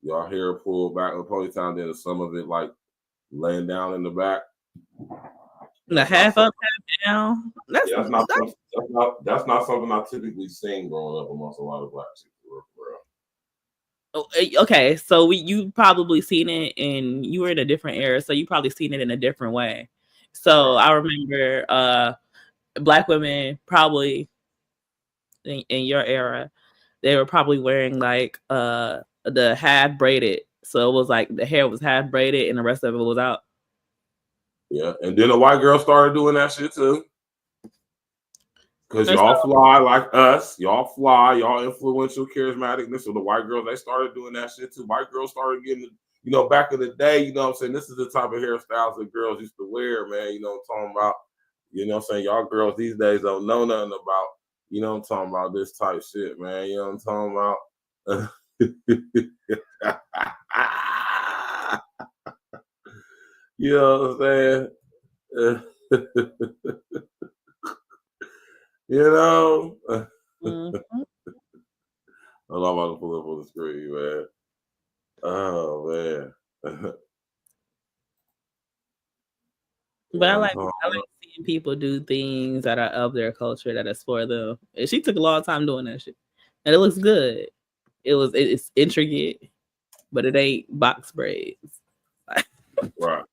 y'all hair pulled back in a ponytail, then some of it like laying down in the back. The half up, half down. That's not something I typically seen growing up amongst a lot of black people. Okay, so you probably seen it and you were in a different era, so you probably seen it in a different way. So I remember black women probably in your era, they were probably wearing like the half braided. So it was like the hair was half braided and the rest of it was out. Yeah, and then a white girl started doing that shit too. Because y'all fly like us. Y'all fly. Y'all influential, charismaticness. So the white girls, they started doing that shit too. White girls started getting, you know, back in the day, you know what I'm saying? This is the type of hairstyles that girls used to wear, man. You know what I'm talking about? You know what I'm saying? Y'all girls these days don't know nothing about, you know what I'm talking about, this type shit, man. You know what I'm talking about? You know what I'm saying? You know? I'm about to pull up on the screen, man. Oh, man. But I like seeing people do things that are of their culture that is for them. And she took a long time doing that shit. And it looks good. It's intricate, but it ain't box braids. Right.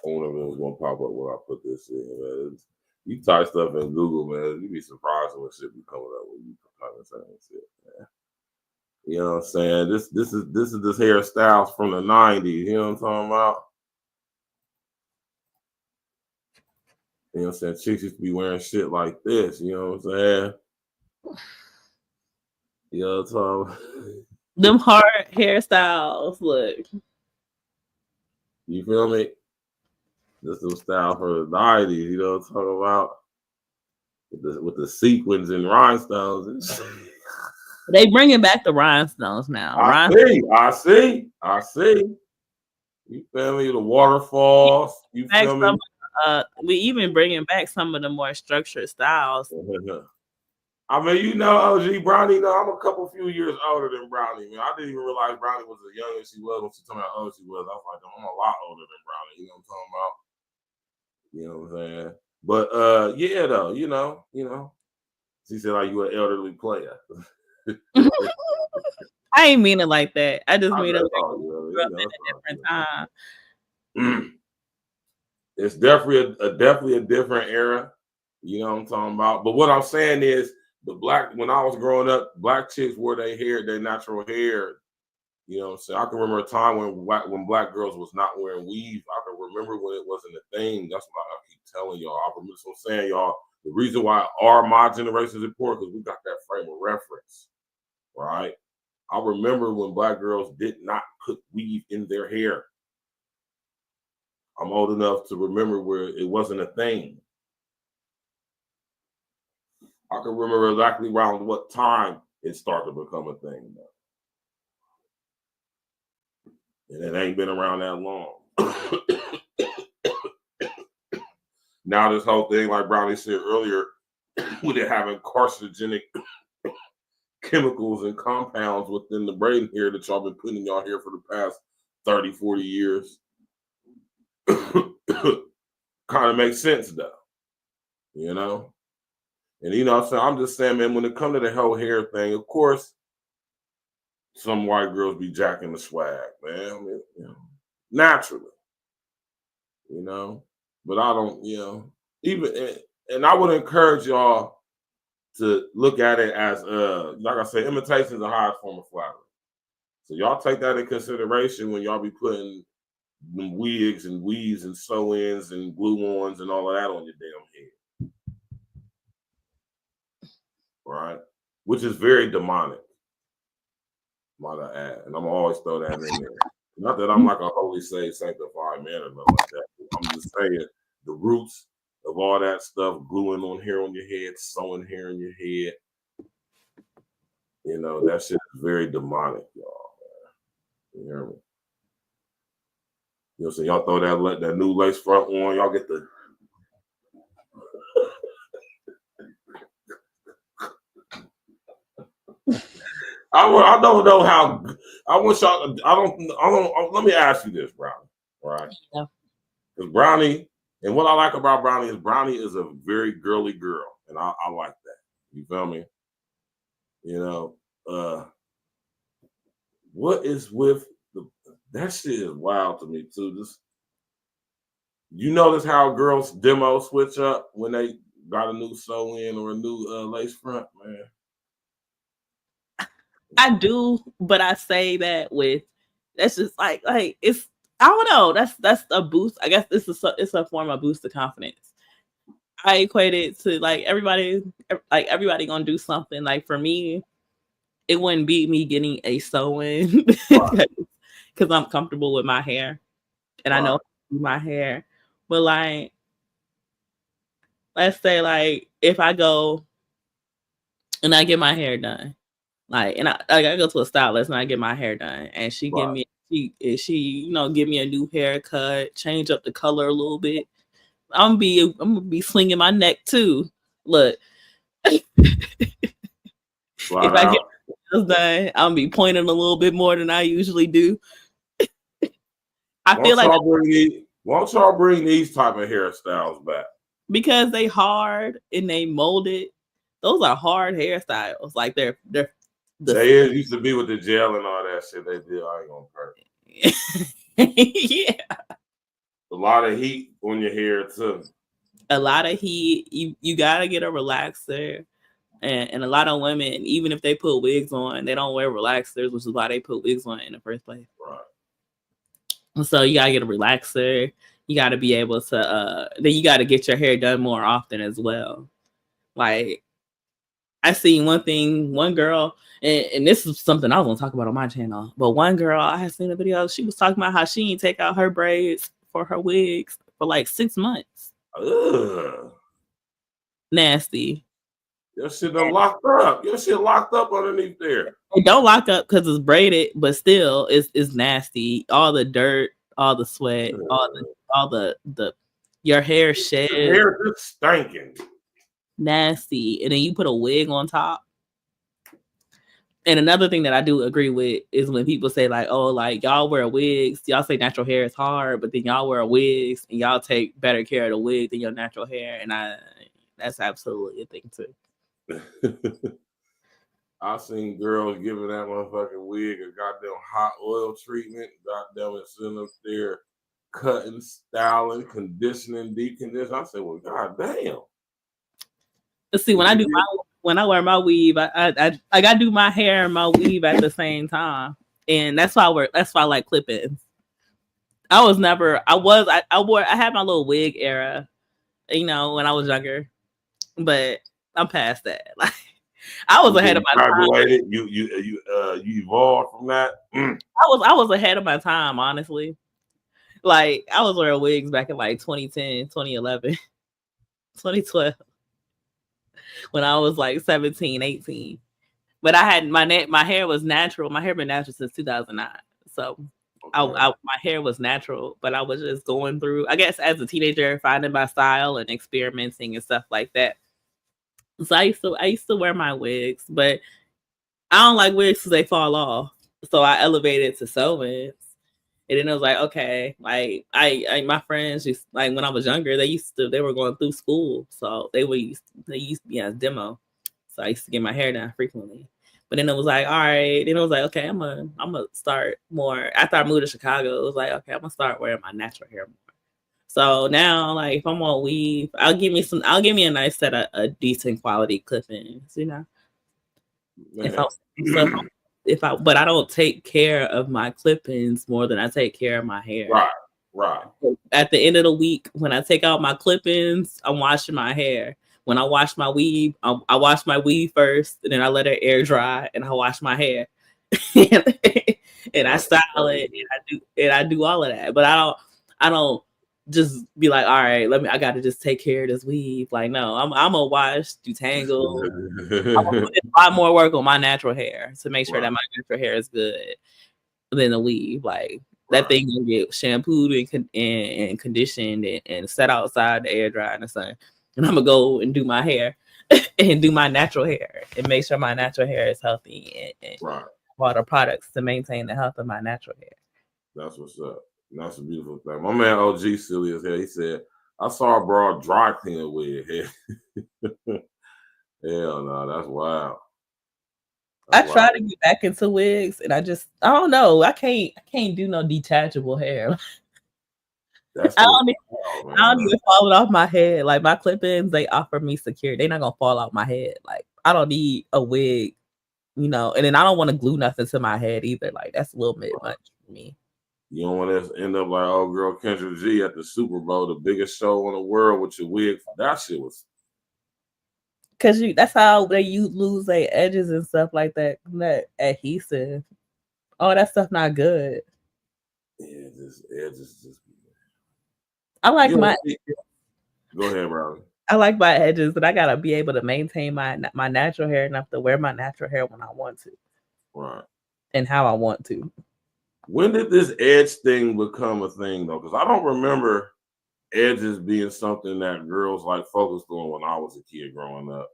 I wonder if it was gonna pop up when I put this in, man. You type stuff in Google, man. You be surprised when shit be coming up when you type the same shit, man. You know what I'm saying? This is this hairstyles from the 90s. You know what I'm talking about? You know what I'm saying? Chicks used to be wearing shit like this. You know what I'm saying? You know what I'm talking? Them hard hairstyles. Look. You feel me? This is style for the 90s. You know what I'm talking about? With the sequins and rhinestones. They bringing back the rhinestones now. I see. You feel me? The waterfalls. You feel me? We even bringing back some of the more structured styles. I mean, you know, OG Brownie. I'm a few years older than Brownie. Man, I didn't even realize Brownie was as young as she was when she told me how old she was. I was like, I'm a lot older than Brownie. You know what I'm talking about? You know what I'm saying? But yeah, though, you know, she said like you an elderly player. I ain't mean it like that. I just mean it like you in a different time. It's definitely a different era. You know what I'm talking about? But what I'm saying is when I was growing up, black chicks wore their natural hair. You know what I'm saying? I can remember a time when black girls was not wearing weave. I can remember when it wasn't a thing. That's why I keep telling y'all. I remember saying, y'all, the reason why my generation is important because we got that frame of reference, right? I remember when black girls did not put weave in their hair. I'm old enough to remember where it wasn't a thing. I can remember exactly around what time it started to become a thing. And it ain't been around that long. Now this whole thing, like Brownie said earlier, with it having carcinogenic chemicals and compounds within the brain hair that y'all been putting in y'all hair for the past 30, 40 years. Kind of makes sense though. You know? And you know what I'm saying? I'm just saying, man, when it comes to the whole hair thing, of course, some white girls be jacking the swag, man. I mean, you know, naturally. You know? But I don't, you know, and I would encourage y'all to look at it as like I said, imitation is the highest form of flattery. So y'all take that in consideration when y'all be putting them wigs and weaves and sew-ins and glue-ons and all of that on your damn head. Right? Which is very demonic, might I add. And I'm always throw that in there. Not that I'm like a holy, saved, sanctified man or nothing like that. I'm just saying the roots of all that stuff, gluing on hair on your head, sewing hair in your head. You know, that shit is very demonic, y'all. You hear me? You know, so y'all throw that new lace front on, y'all get the I don't know how. I wish y'all. I don't. Let me ask you this, Brownie. Right? Because Brownie, and what I like about Brownie is a very girly girl, and I like that. You feel me? You know, what is with that shit is wild to me too. You notice how girls demo switch up when they got a new sew in or a new lace front, man. I do, but I say that that's just like it's I don't know. That's a boost. I guess it's a form of boost of confidence. I equate it to like everybody gonna do something. Like for me, it wouldn't be me getting a sew-in because I'm comfortable with my hair and I know how to do my hair. But like, let's say like if I go and I get my hair done. Like, and I go to a stylist and I get my hair done, and she give me give me a new haircut, change up the color a little bit. I'm gonna be slinging my neck too. Look, if I get this done, I'm gonna be pointing a little bit more than I usually do. I feel like why don't y'all bring these type of hairstyles back? Because they hard and they molded. Those are hard hairstyles. Like they're They used to be with the gel and all that shit they did. I ain't gonna hurt. Yeah. A lot of heat on your hair too. A lot of heat. You gotta get a relaxer. And a lot of women, even if they put wigs on, they don't wear relaxers, which is why they put wigs on in the first place. Right. So you gotta get a relaxer. You gotta be able to then you gotta get your hair done more often as well. Like I seen one girl, and this is something I was gonna talk about on my channel. But one girl, I had seen a video. She was talking about how she didn't take out her braids for her wigs for like 6 months. Ugh. Nasty. Your shit done locked up. Your shit locked up underneath there. It don't lock up because it's braided, but still, it's nasty. All the dirt, all the sweat, all the your hair shed. Your hair just stinking. Nasty. And then you put a wig on top. And another thing that I do agree with is when people say like, oh, like y'all wear wigs, y'all say natural hair is hard, but then y'all wear wigs and y'all take better care of the wig than your natural hair. And that's absolutely a thing too. I seen girls giving that motherfucking wig a goddamn hot oil treatment, goddamn it, sitting up there cutting, styling, conditioning, deep conditioning. I said, well, goddamn. Let's see, when I wear my weave, I gotta do my hair and my weave at the same time, and that's why I like clip-ins. I had my little wig era, you know, when I was younger, but I'm past that. Like, I was ahead of my time. You evolved from that. I was ahead of my time, honestly. Like, I was wearing wigs back in like 2010, 2011, 2012. When I was like 17, 18. But I had my hair was natural. My hair been natural since 2009. So my hair was natural, but I was just going through, I guess, as a teenager, finding my style and experimenting and stuff like that. So I used to wear my wigs, but I don't like wigs because they fall off. So I elevated to sew-ins. And then it was like, okay, like my friends used, like when I was younger, they were going through school. So they used to be on demo. So I used to get my hair done frequently. But then it was like, all right, then it was like, okay, I'm gonna start more. After I moved to Chicago, it was like, okay, I'm gonna start wearing my natural hair more. So now, like, if I'm on weave, I'll give me a nice set of decent quality clip-ins, you know. But I don't take care of my clip-ins more than I take care of my hair. Right. At the end of the week, when I take out my clip-ins, I'm washing my hair. When I wash my weave, I wash my weave first, and then I let it air dry, and I wash my hair, and I style it, and I do all of that. But I don't just be like, all right, I got to just take care of this weave. Like, no, I'm gonna wash, detangle. I'm gonna put a lot more work on my natural hair to make sure that my natural hair is good than the weave. Like, that thing will get shampooed and conditioned and set outside the air dry in the sun. And I'm gonna go and do my hair and do my natural hair and make sure my natural hair is healthy and all the products to maintain the health of my natural hair. That's what's up. That's a beautiful thing. My man OG silly as hell. He said, I saw a broad dry cleaner wig. Hell no, that's wild. I try to get back into wigs, and I don't know. I can't do no detachable hair. I don't even fall it off my head. Like, my clip-ins, they offer me security. They're not gonna fall out my head. Like, I don't need a wig, you know. And then I don't want to glue nothing to my head either. Like, that's a little bit much for me. You don't want to end up like old girl Kendra G at the Super Bowl, the biggest show in the world, with your wig. That shit was. Cause that's how you lose their edges and stuff like that. That adhesive. Oh, that stuff not good. Yeah, just. I like my. Go ahead, Riley. I like my edges, but I gotta be able to maintain my natural hair enough to wear my natural hair when I want to. Right. And how I want to. When did this edge thing become a thing, though? Because I don't remember edges being something that girls like focused on when I was a kid growing up,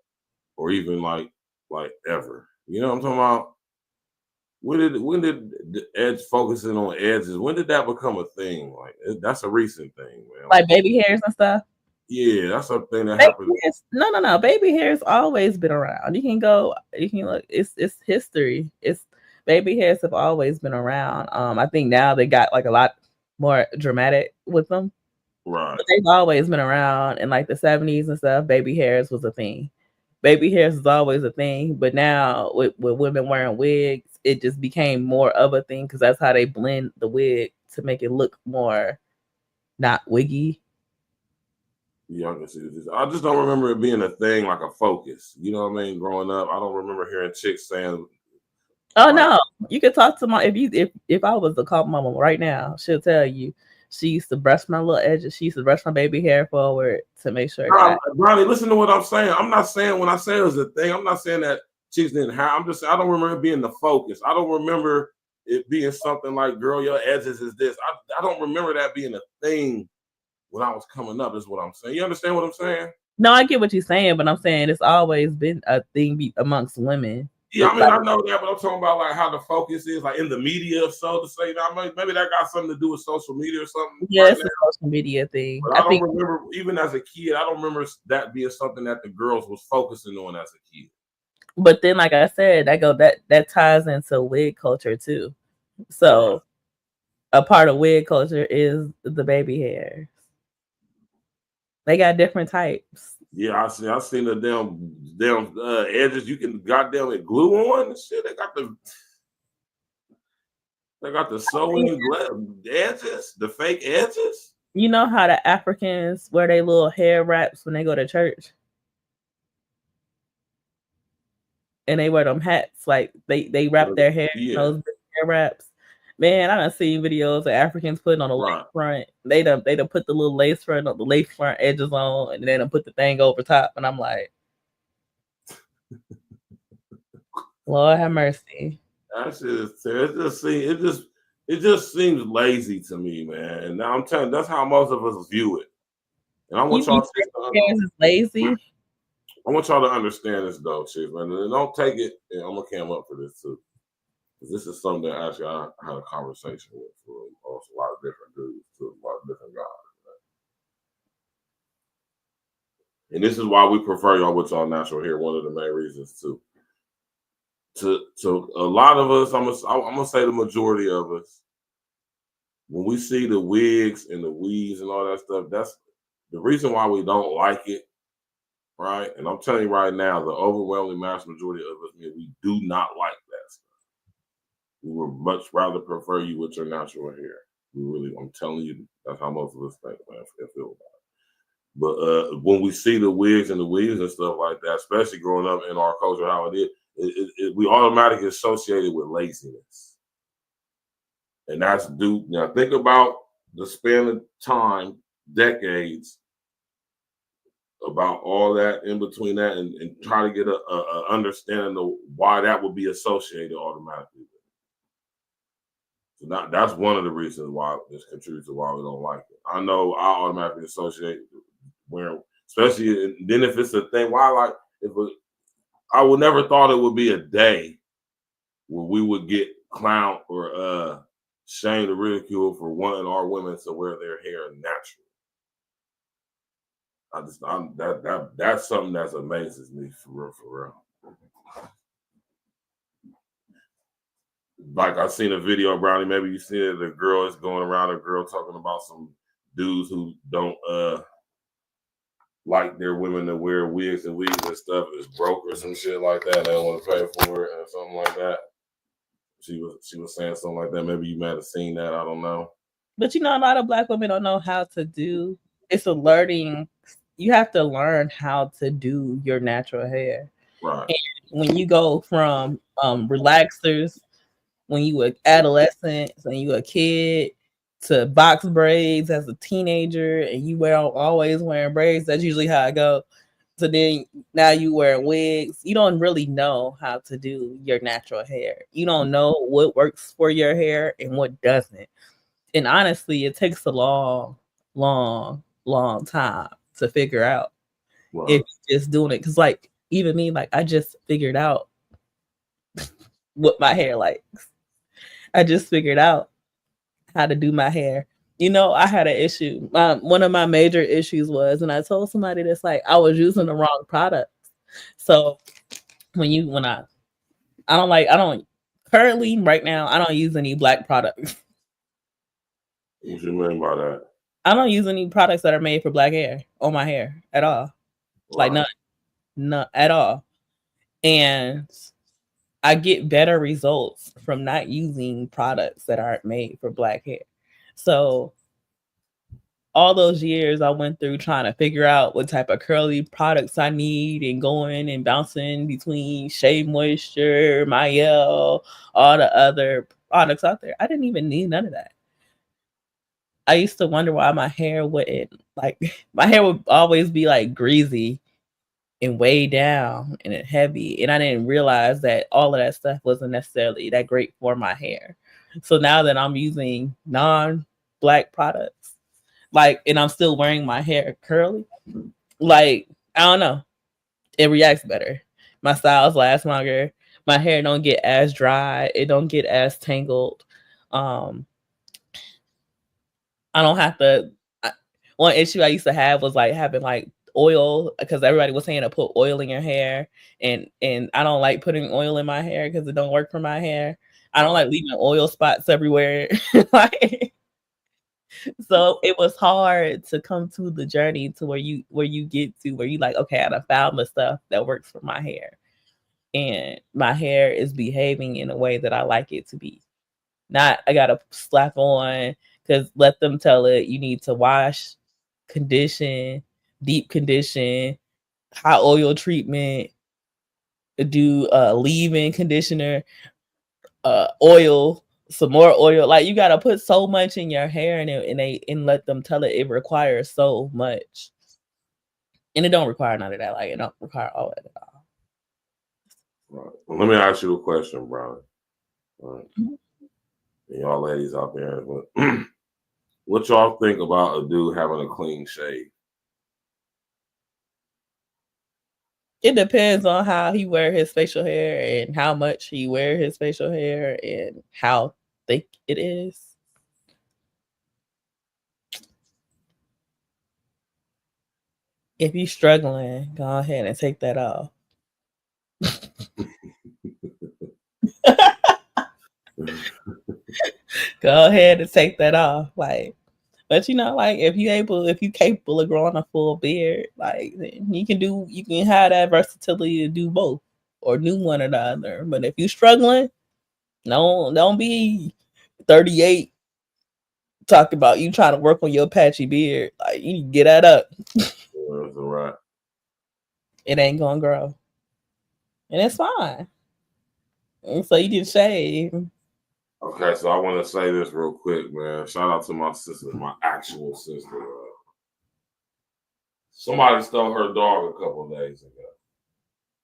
or even like ever. You know what I'm talking about? When did the edge focusing on edges? When did that become a thing? Like, that's a recent thing, man. Like baby hairs and stuff. Yeah, that's a thing that happened. No. Baby hair's always been around. You can look. It's history. Baby hairs have always been around. I think now they got like a lot more dramatic with them. Right. But they've always been around in like the 70s and stuff. Baby hairs was a thing. Baby hairs is always a thing. But now with women wearing wigs, it just became more of a thing because that's how they blend the wig to make it look more not wiggy. Yeah, I can see this. I just don't remember it being a thing, like a focus. You know what I mean? Growing up, I don't remember hearing chicks saying, Oh no, you can talk to my if I was to call my mom right now, she'll tell you she used to brush my little edges. She used to brush my baby hair forward to make sure it got. Ronnie, listen to what I'm saying. I'm not saying when I say it was a thing, I'm not saying that chicks didn't have. I'm just saying I don't remember it being the focus. I don't remember it being something like, girl, your edges is this. I don't remember that being a thing when I was coming up, is what I'm saying. You understand what I'm saying? No, I get what you're saying, but I'm saying it's always been a thing amongst women. Yeah, I mean, I know that, but I'm talking about like how the focus is, like in the media, so to say. Now, maybe that got something to do with social media or something. Yeah, right it's a social media thing. But I don't remember, even as a kid, I don't remember that being something that the girls was focusing on as a kid. But then, like I said, that ties into wig culture too. So a part of wig culture is the baby hairs. They got different types. Yeah, I seen the damn edges you can goddamn it glue on and shit. They got the sewing edges, the fake edges. You know how the Africans wear their little hair wraps when they go to church? And they wear them hats, like they wrap their hair in those hair wraps. Man, I done seen videos of Africans putting on a lace front. They done put the little lace front edges on, and they done put the thing over top. And I'm like, Lord have mercy. That shit is it just seems lazy to me, man. And now I'm telling you, that's how most of us view it. And I want y'all is lazy. I want y'all to understand this though, chicks, man. And don't take it. And I'm gonna cam up for this too. This is something that actually I had a conversation with also a lot of different dudes, too, a lot of different guys. Right? And this is why we prefer y'all with y'all natural hair. One of the main reasons too. To a lot of us, I'm gonna say the majority of us, when we see the wigs and the weaves and all that stuff, that's the reason why we don't like it, right? And I'm telling you right now, the overwhelming mass majority of us, we do not like that stuff. We would much rather prefer you with your natural hair. I'm telling you, that's how most of us think, man. I feel about it. But when we see the wigs and the weaves and stuff like that, especially growing up in our culture, how it is, we automatically associate it with laziness. And that's due. Now think about the span of time, decades, about all that in between that, and try to get a understanding of why that would be associated automatically. So that's one of the reasons why this contributes to why we don't like it. I know I automatically associate wearing, especially then if it's a thing. I would never thought it would be a day where we would get clowned or shamed or ridiculed for wanting our women to wear their hair natural. That's something that amazes me for real. Like I seen a video, Brownie, maybe you seen it, the girl is going around, a girl talking about some dudes who don't like their women to wear wigs and weaves and stuff is broke or some shit like that. They don't want to pay for it or something like that. She was saying something like that. Maybe you might have seen that. I don't know. But a lot of Black women don't know how to do. It's a learning. You have to learn how to do your natural hair. Right. And when you go from relaxers, when you were adolescent, when you were a kid, to box braids as a teenager, and you always wearing braids, that's usually how I go. So then now you wear wigs. You don't really know how to do your natural hair. You don't know what works for your hair and what doesn't. And honestly, it takes a long time to figure out if you're just doing it. Because like even me, like I just figured out what my hair likes. I just figured out how to do my hair. I had an issue. One of my major issues was, and I told somebody this, like I was using the wrong products. So I don't currently right now, I don't use any Black products. What you mean by that? I don't use any products that are made for Black hair on my hair at all. Like none at all. And I get better results from not using products that aren't made for Black hair. So all those years I went through trying to figure out what type of curly products I need and going and bouncing between Shea Moisture, Mielle, all the other products out there. I didn't even need none of that. I used to wonder why my hair wouldn't my hair would always be like greasy and way down and heavy. And I didn't realize that all of that stuff wasn't necessarily that great for my hair. So now that I'm using non-black products, and I'm still wearing my hair curly, I don't know, it reacts better. My styles last longer. My hair don't get as dry. It don't get as tangled. I don't have to. One issue I used to have was having oil, because everybody was saying to put oil in your hair, and I don't like putting oil in my hair because it don't work for my hair. I don't like leaving oil spots everywhere. So it was hard to come to the journey to where you get to where you okay, I found the stuff that works for my hair, and my hair is behaving in a way that I like it to be. Not I gotta slap on, because let them tell it you need to wash, condition, deep condition, hot oil treatment, do leave-in conditioner, oil, some more oil. You gotta put so much in your hair, and let them tell it requires so much. And it don't require none of that. It don't require all that at all. Right. Well, let me ask you a question, Brian. Right. And y'all ladies out there, what y'all think about a dude having a clean shave? It depends on how he wear his facial hair and how much he wear his facial hair and how thick it is. If you're struggling, go ahead and take that off. Go ahead and take that off. But if you capable of growing a full beard, you can have that versatility to do both or do one or the other. But if you're struggling, don't be 38 talking about you trying to work on your patchy beard. You need to get that up. That's all right. It ain't gonna grow. And it's fine. And so you didn't shave. Okay, so I want to say this real quick, man. Shout out to my sister, my actual sister. Somebody stole her dog a couple of days ago.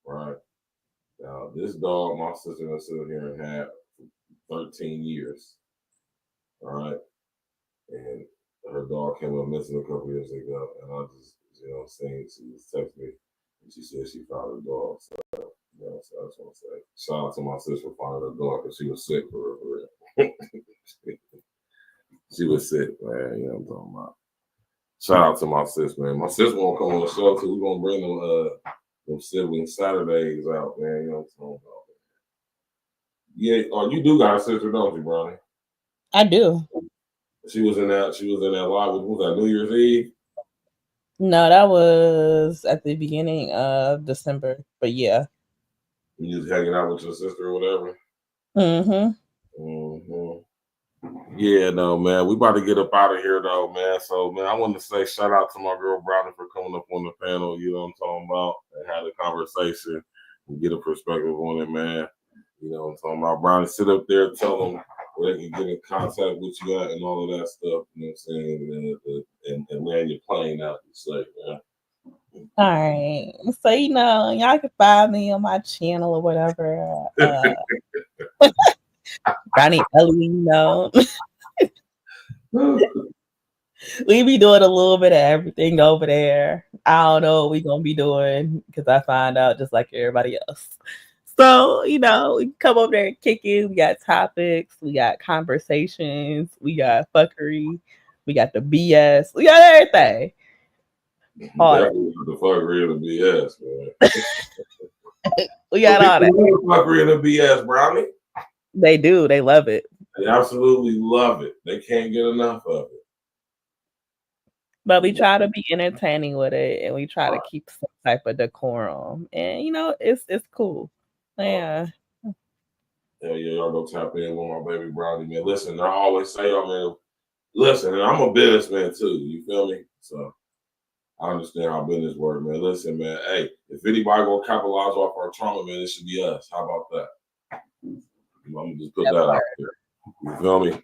Right? Now, this dog, my sister has sitting here and had for 13 years. All right? And her dog came up missing a couple years ago. And I just, saying, she just texted me and she said she found her dog. So, so I just want to say, shout out to my sister for finding her dog because she was sick for real. She was sick, man. You know what I'm talking about. Shout out to my sis, man. My sis won't come on the show too. We're gonna bring them sibling Saturdays out, man. You know what I'm talking about. Yeah, you do got a sister, don't you, Brownie? I do. She was in that live. What was that, New Year's Eve? No, that was at the beginning of December. But yeah. You just hanging out with your sister or whatever? Mm-hmm. Mm-hmm. Yeah, no, man. We about to get up out of here, though, man. So, man, I want to say shout out to my girl Brownie for coming up on the panel. You know what I'm talking about? And had a conversation and get a perspective on it, man. You know what I'm talking about? Brownie, sit up there, tell them where they can get in contact with you at and all of that stuff. You know what I'm saying? And land your plane out and say, man. All right. So, y'all can find me on my channel or whatever. Brownie Ellie, we be doing a little bit of everything over there. I don't know what we're going to be doing because I find out just like everybody else. So, we come over there and kick it. We got topics. We got conversations. We got fuckery. We got the BS. We got everything. Definitely the fuckery and the BS, man. We got all that. The fuckery and the BS, Brownie. They do. They love it. They absolutely love it. They can't get enough of it. But we try to be entertaining with it, and we try to keep some type of decorum. And it's cool. Yeah. Yeah, y'all go tap in with my baby Brownie, man. Listen, I always say, man, Listen, I'm a businessman too. You feel me? So I understand how business work, man. Listen, man. Hey, if anybody gonna capitalize off our trauma, man, it should be us. How about that? I'm gonna just put that out there. You feel me?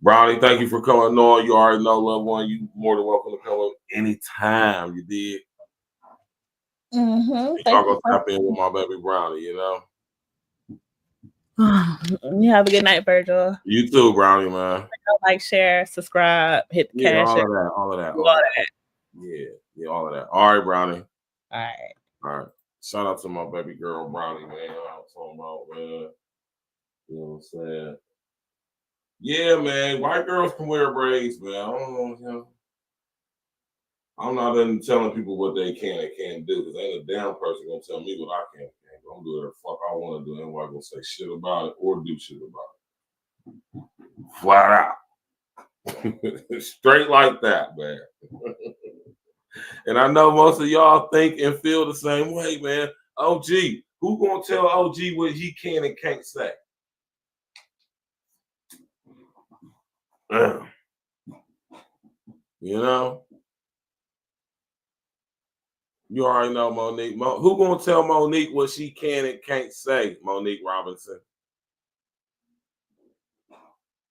Brownie, thank you for coming on. You already know, loved one. You more than welcome to come up anytime. You did. Y'all gonna tap in with my baby Brownie, you know. You have a good night, Virgil. You too, Brownie, man. Like, share, subscribe, hit the cash. All of that. Yeah, all of that. All right, Brownie. All right. Shout out to my baby girl, Brownie, man. You know what I'm talking about, man. You know what I'm saying? Yeah, man. White girls can wear braids, man. I don't know, you know. I'm not even telling people what they can and can't do, because ain't a damn person gonna tell me what I can and can't do. I'm doing whatever the fuck I want to do. Anybody gonna say shit about it or do shit about it. Flat out. Straight like that, man. And I know most of y'all think and feel the same way, man. OG, who gonna tell OG what he can and can't say? You know? You already know Monique. Who gonna tell Monique what she can and can't say, Monique Robinson?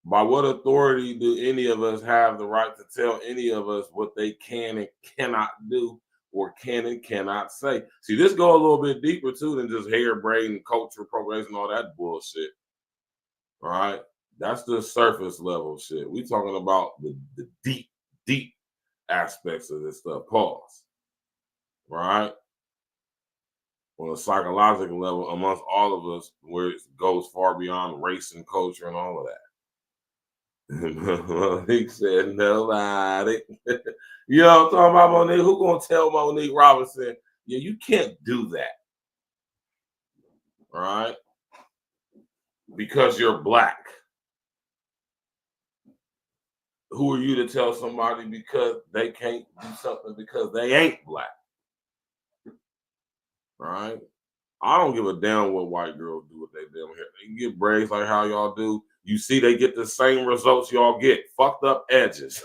By what authority do any of us have the right to tell any of us what they can and cannot do or can and cannot say? See, this go a little bit deeper too than just hair braiding, culture, appropriation, all that bullshit. All right? That's the surface level shit. We talking about the deep, deep aspects of this stuff. Pause. Right? On a psychological level, amongst all of us, where it goes far beyond race and culture and all of that. Monique said nobody. You know what I'm talking about, Monique? Who gonna tell Monique Robinson, yeah, you can't do that? Right? Because you're black. Who are you to tell somebody because they can't do something because they ain't black? Right? I don't give a damn what white girls do with their damn hair. They can get braids like how y'all do. You see, they get the same results y'all get. Fucked up edges.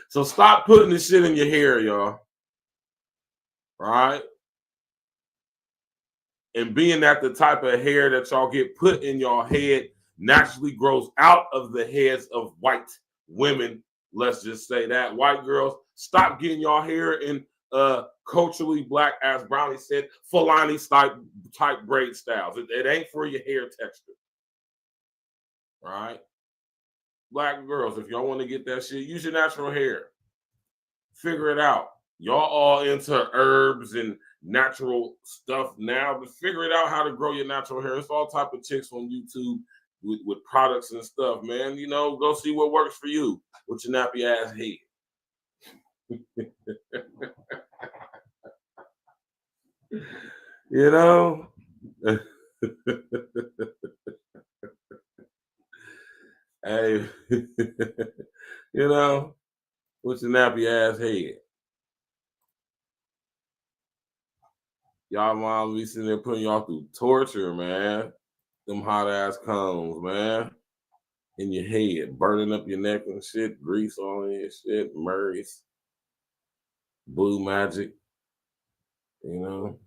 So stop putting this shit in your hair, y'all. Right? And being that the type of hair that y'all get put in your head naturally grows out of the heads of white women. Let's just say that. White girls, stop getting your hair in culturally black, as Brownie said, Fulani type braid styles. It ain't for your hair texture. All right? Black girls, if y'all want to get that shit, use your natural hair. Figure it out. Y'all all into herbs and natural stuff now, but figure it out how to grow your natural hair. It's all type of chicks on YouTube with products and stuff, man. You know, go see what works for you with your nappy ass head. You know? Hey, you know, with your nappy ass head. Y'all mom be sitting there putting y'all through torture, man. Them hot ass combs, man. In your head, burning up your neck and shit, grease on your shit, Murray's, Blue Magic, you know,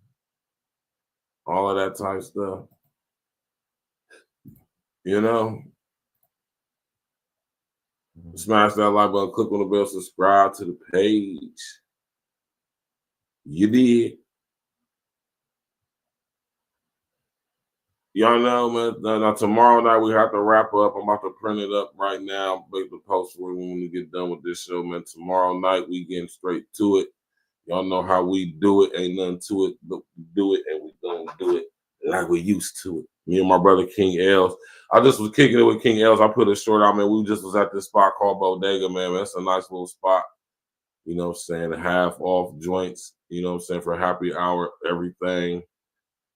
all of that type of stuff. You know, smash that like button, click on the bell, subscribe to the page. You did. Y'all know, man, now tomorrow night we have to wrap up. I'm about to print it up right now, make the post when we get done with this show, man. Tomorrow night we getting straight to it. Y'all know how we do it. Ain't nothing to it, but we do it, and we gonna do it like we used to it. Me and my brother King Els. I just was kicking it with King Els. I put a short out, man. We just was at this spot called Bodega, man. That's a nice little spot. You know what I'm saying? Half off joints, you know what I'm saying, for happy hour, everything.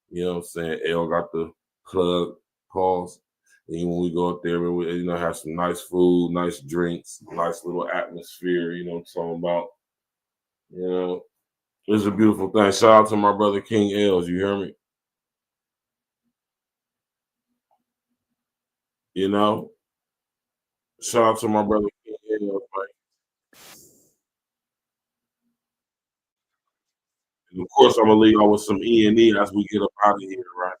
You know what I'm saying? El got the plug, pause. And when we go up there, we, you know, have some nice food, nice drinks, nice little atmosphere, you know what I'm talking about? You know, it's a beautiful thing. Shout out to my brother King Els, you hear me? You know? Shout out to my brother. And of course, I'm gonna leave y'all with some E&E as we get up out of here, right?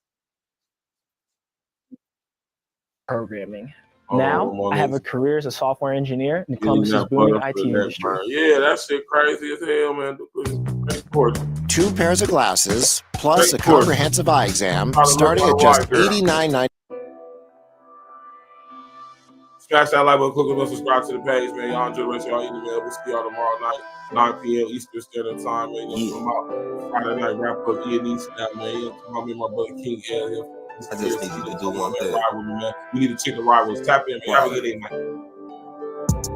Programming. Now, I have a career as a software engineer in Getting Columbus's that booming butt up IT in that industry. burn. Yeah, that shit crazy as hell, man. Of course. 2 pairs of glasses plus a Of course. comprehensive eye exam How to look starting like at a just white girl. $89.99. Smash that like button, click on subscribe to the page, man. Y'all enjoy the rest of y'all evening, man. We'll see y'all tomorrow night, 9 p.m. Eastern Standard Time, man. You know, come out Friday night wrap up E&E snap, man. You know, come out, me and my brother King L here. I just need you to do one thing. Ride with me, man. We need to check the rivals. Tap in, man. Have a good evening.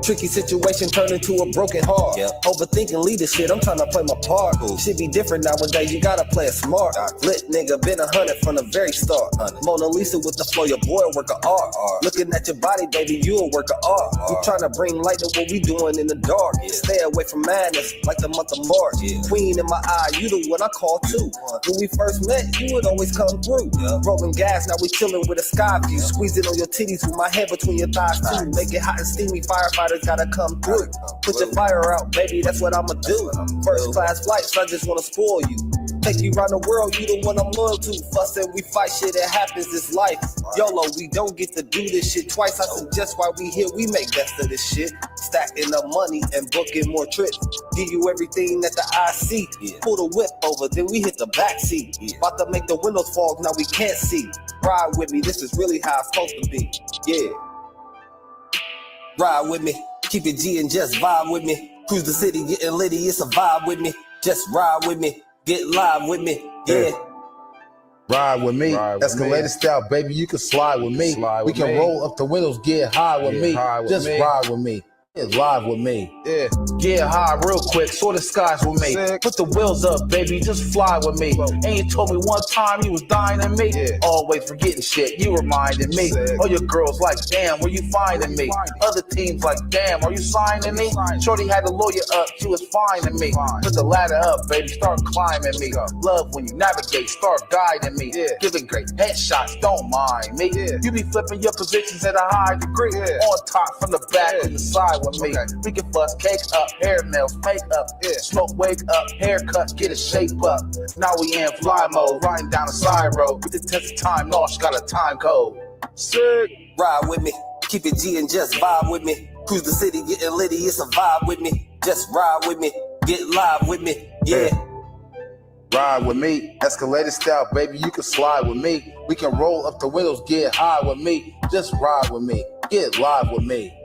Tricky situation turned into a broken heart. Overthinking leadership, I'm trying to play my part. Should be different nowadays, you gotta play it smart. Lit nigga, been 100 from the very start. Mona Lisa with the flow, your boy a work of art. Looking at your body, baby, you a work of art. We trying to bring light to what we doing in the dark. Stay away from madness, like the month of March. Queen in my eye, you the one I call too. When we first met, you would always come through. Rolling gas, now we chilling with a sky view. Squeezing on your titties with my head between your thighs too. Make it hot and steamy, firefighters gotta come through. Put your fire out, baby, that's what I'ma do. First class flights, I just wanna spoil you. Take you around the world, you the one I'm loyal to. Fussing, we fight shit, it happens, it's life. YOLO, we don't get to do this shit twice. I suggest while we here, we make best of this shit. Stacking up money and booking more trips. Give you everything that the eye see. Pull the whip over, then we hit the back seat. About to make the windows fog, now we can't see. Ride with me, this is really how it's supposed to be. Yeah. Ride with me, keep it G and just vibe with me. Cruise the city, getting litty, it's a vibe with me. Just ride with me, get live with me, yeah. Ride with me, escalated style, baby, you can slide with me. We can roll up the windows, get high with me. Just ride with me. Get live with me. Yeah. Get high real quick, soar the skies with me. Put the wheels up, baby, just fly with me. And you told me one time you was dying in me. Always forgetting shit, you reminding me. All your girls like, damn, where you finding me? Other teams like, damn, are you signing me? Shorty had the lawyer up, she was finding me. Put the ladder up, baby, start climbing me. Love when you navigate, start guiding me. Giving great headshots, don't mind me. You be flipping your positions at a high degree. On top, from the back, and the side with me. We can fuss, cake up, hair nails, makeup, smoke, wake up, haircut, get a shape up. Now we in fly mode, riding down the side road. With the test of time, no, she got a time code. Sick. Ride with me, keep it G and just vibe with me. Cruise the city, getting litty, it's a vibe with me. Just ride with me, get live with me, yeah. Ride with me, escalated style, baby, you can slide with me. We can roll up the windows, get high with me. Just ride with me, get live with me.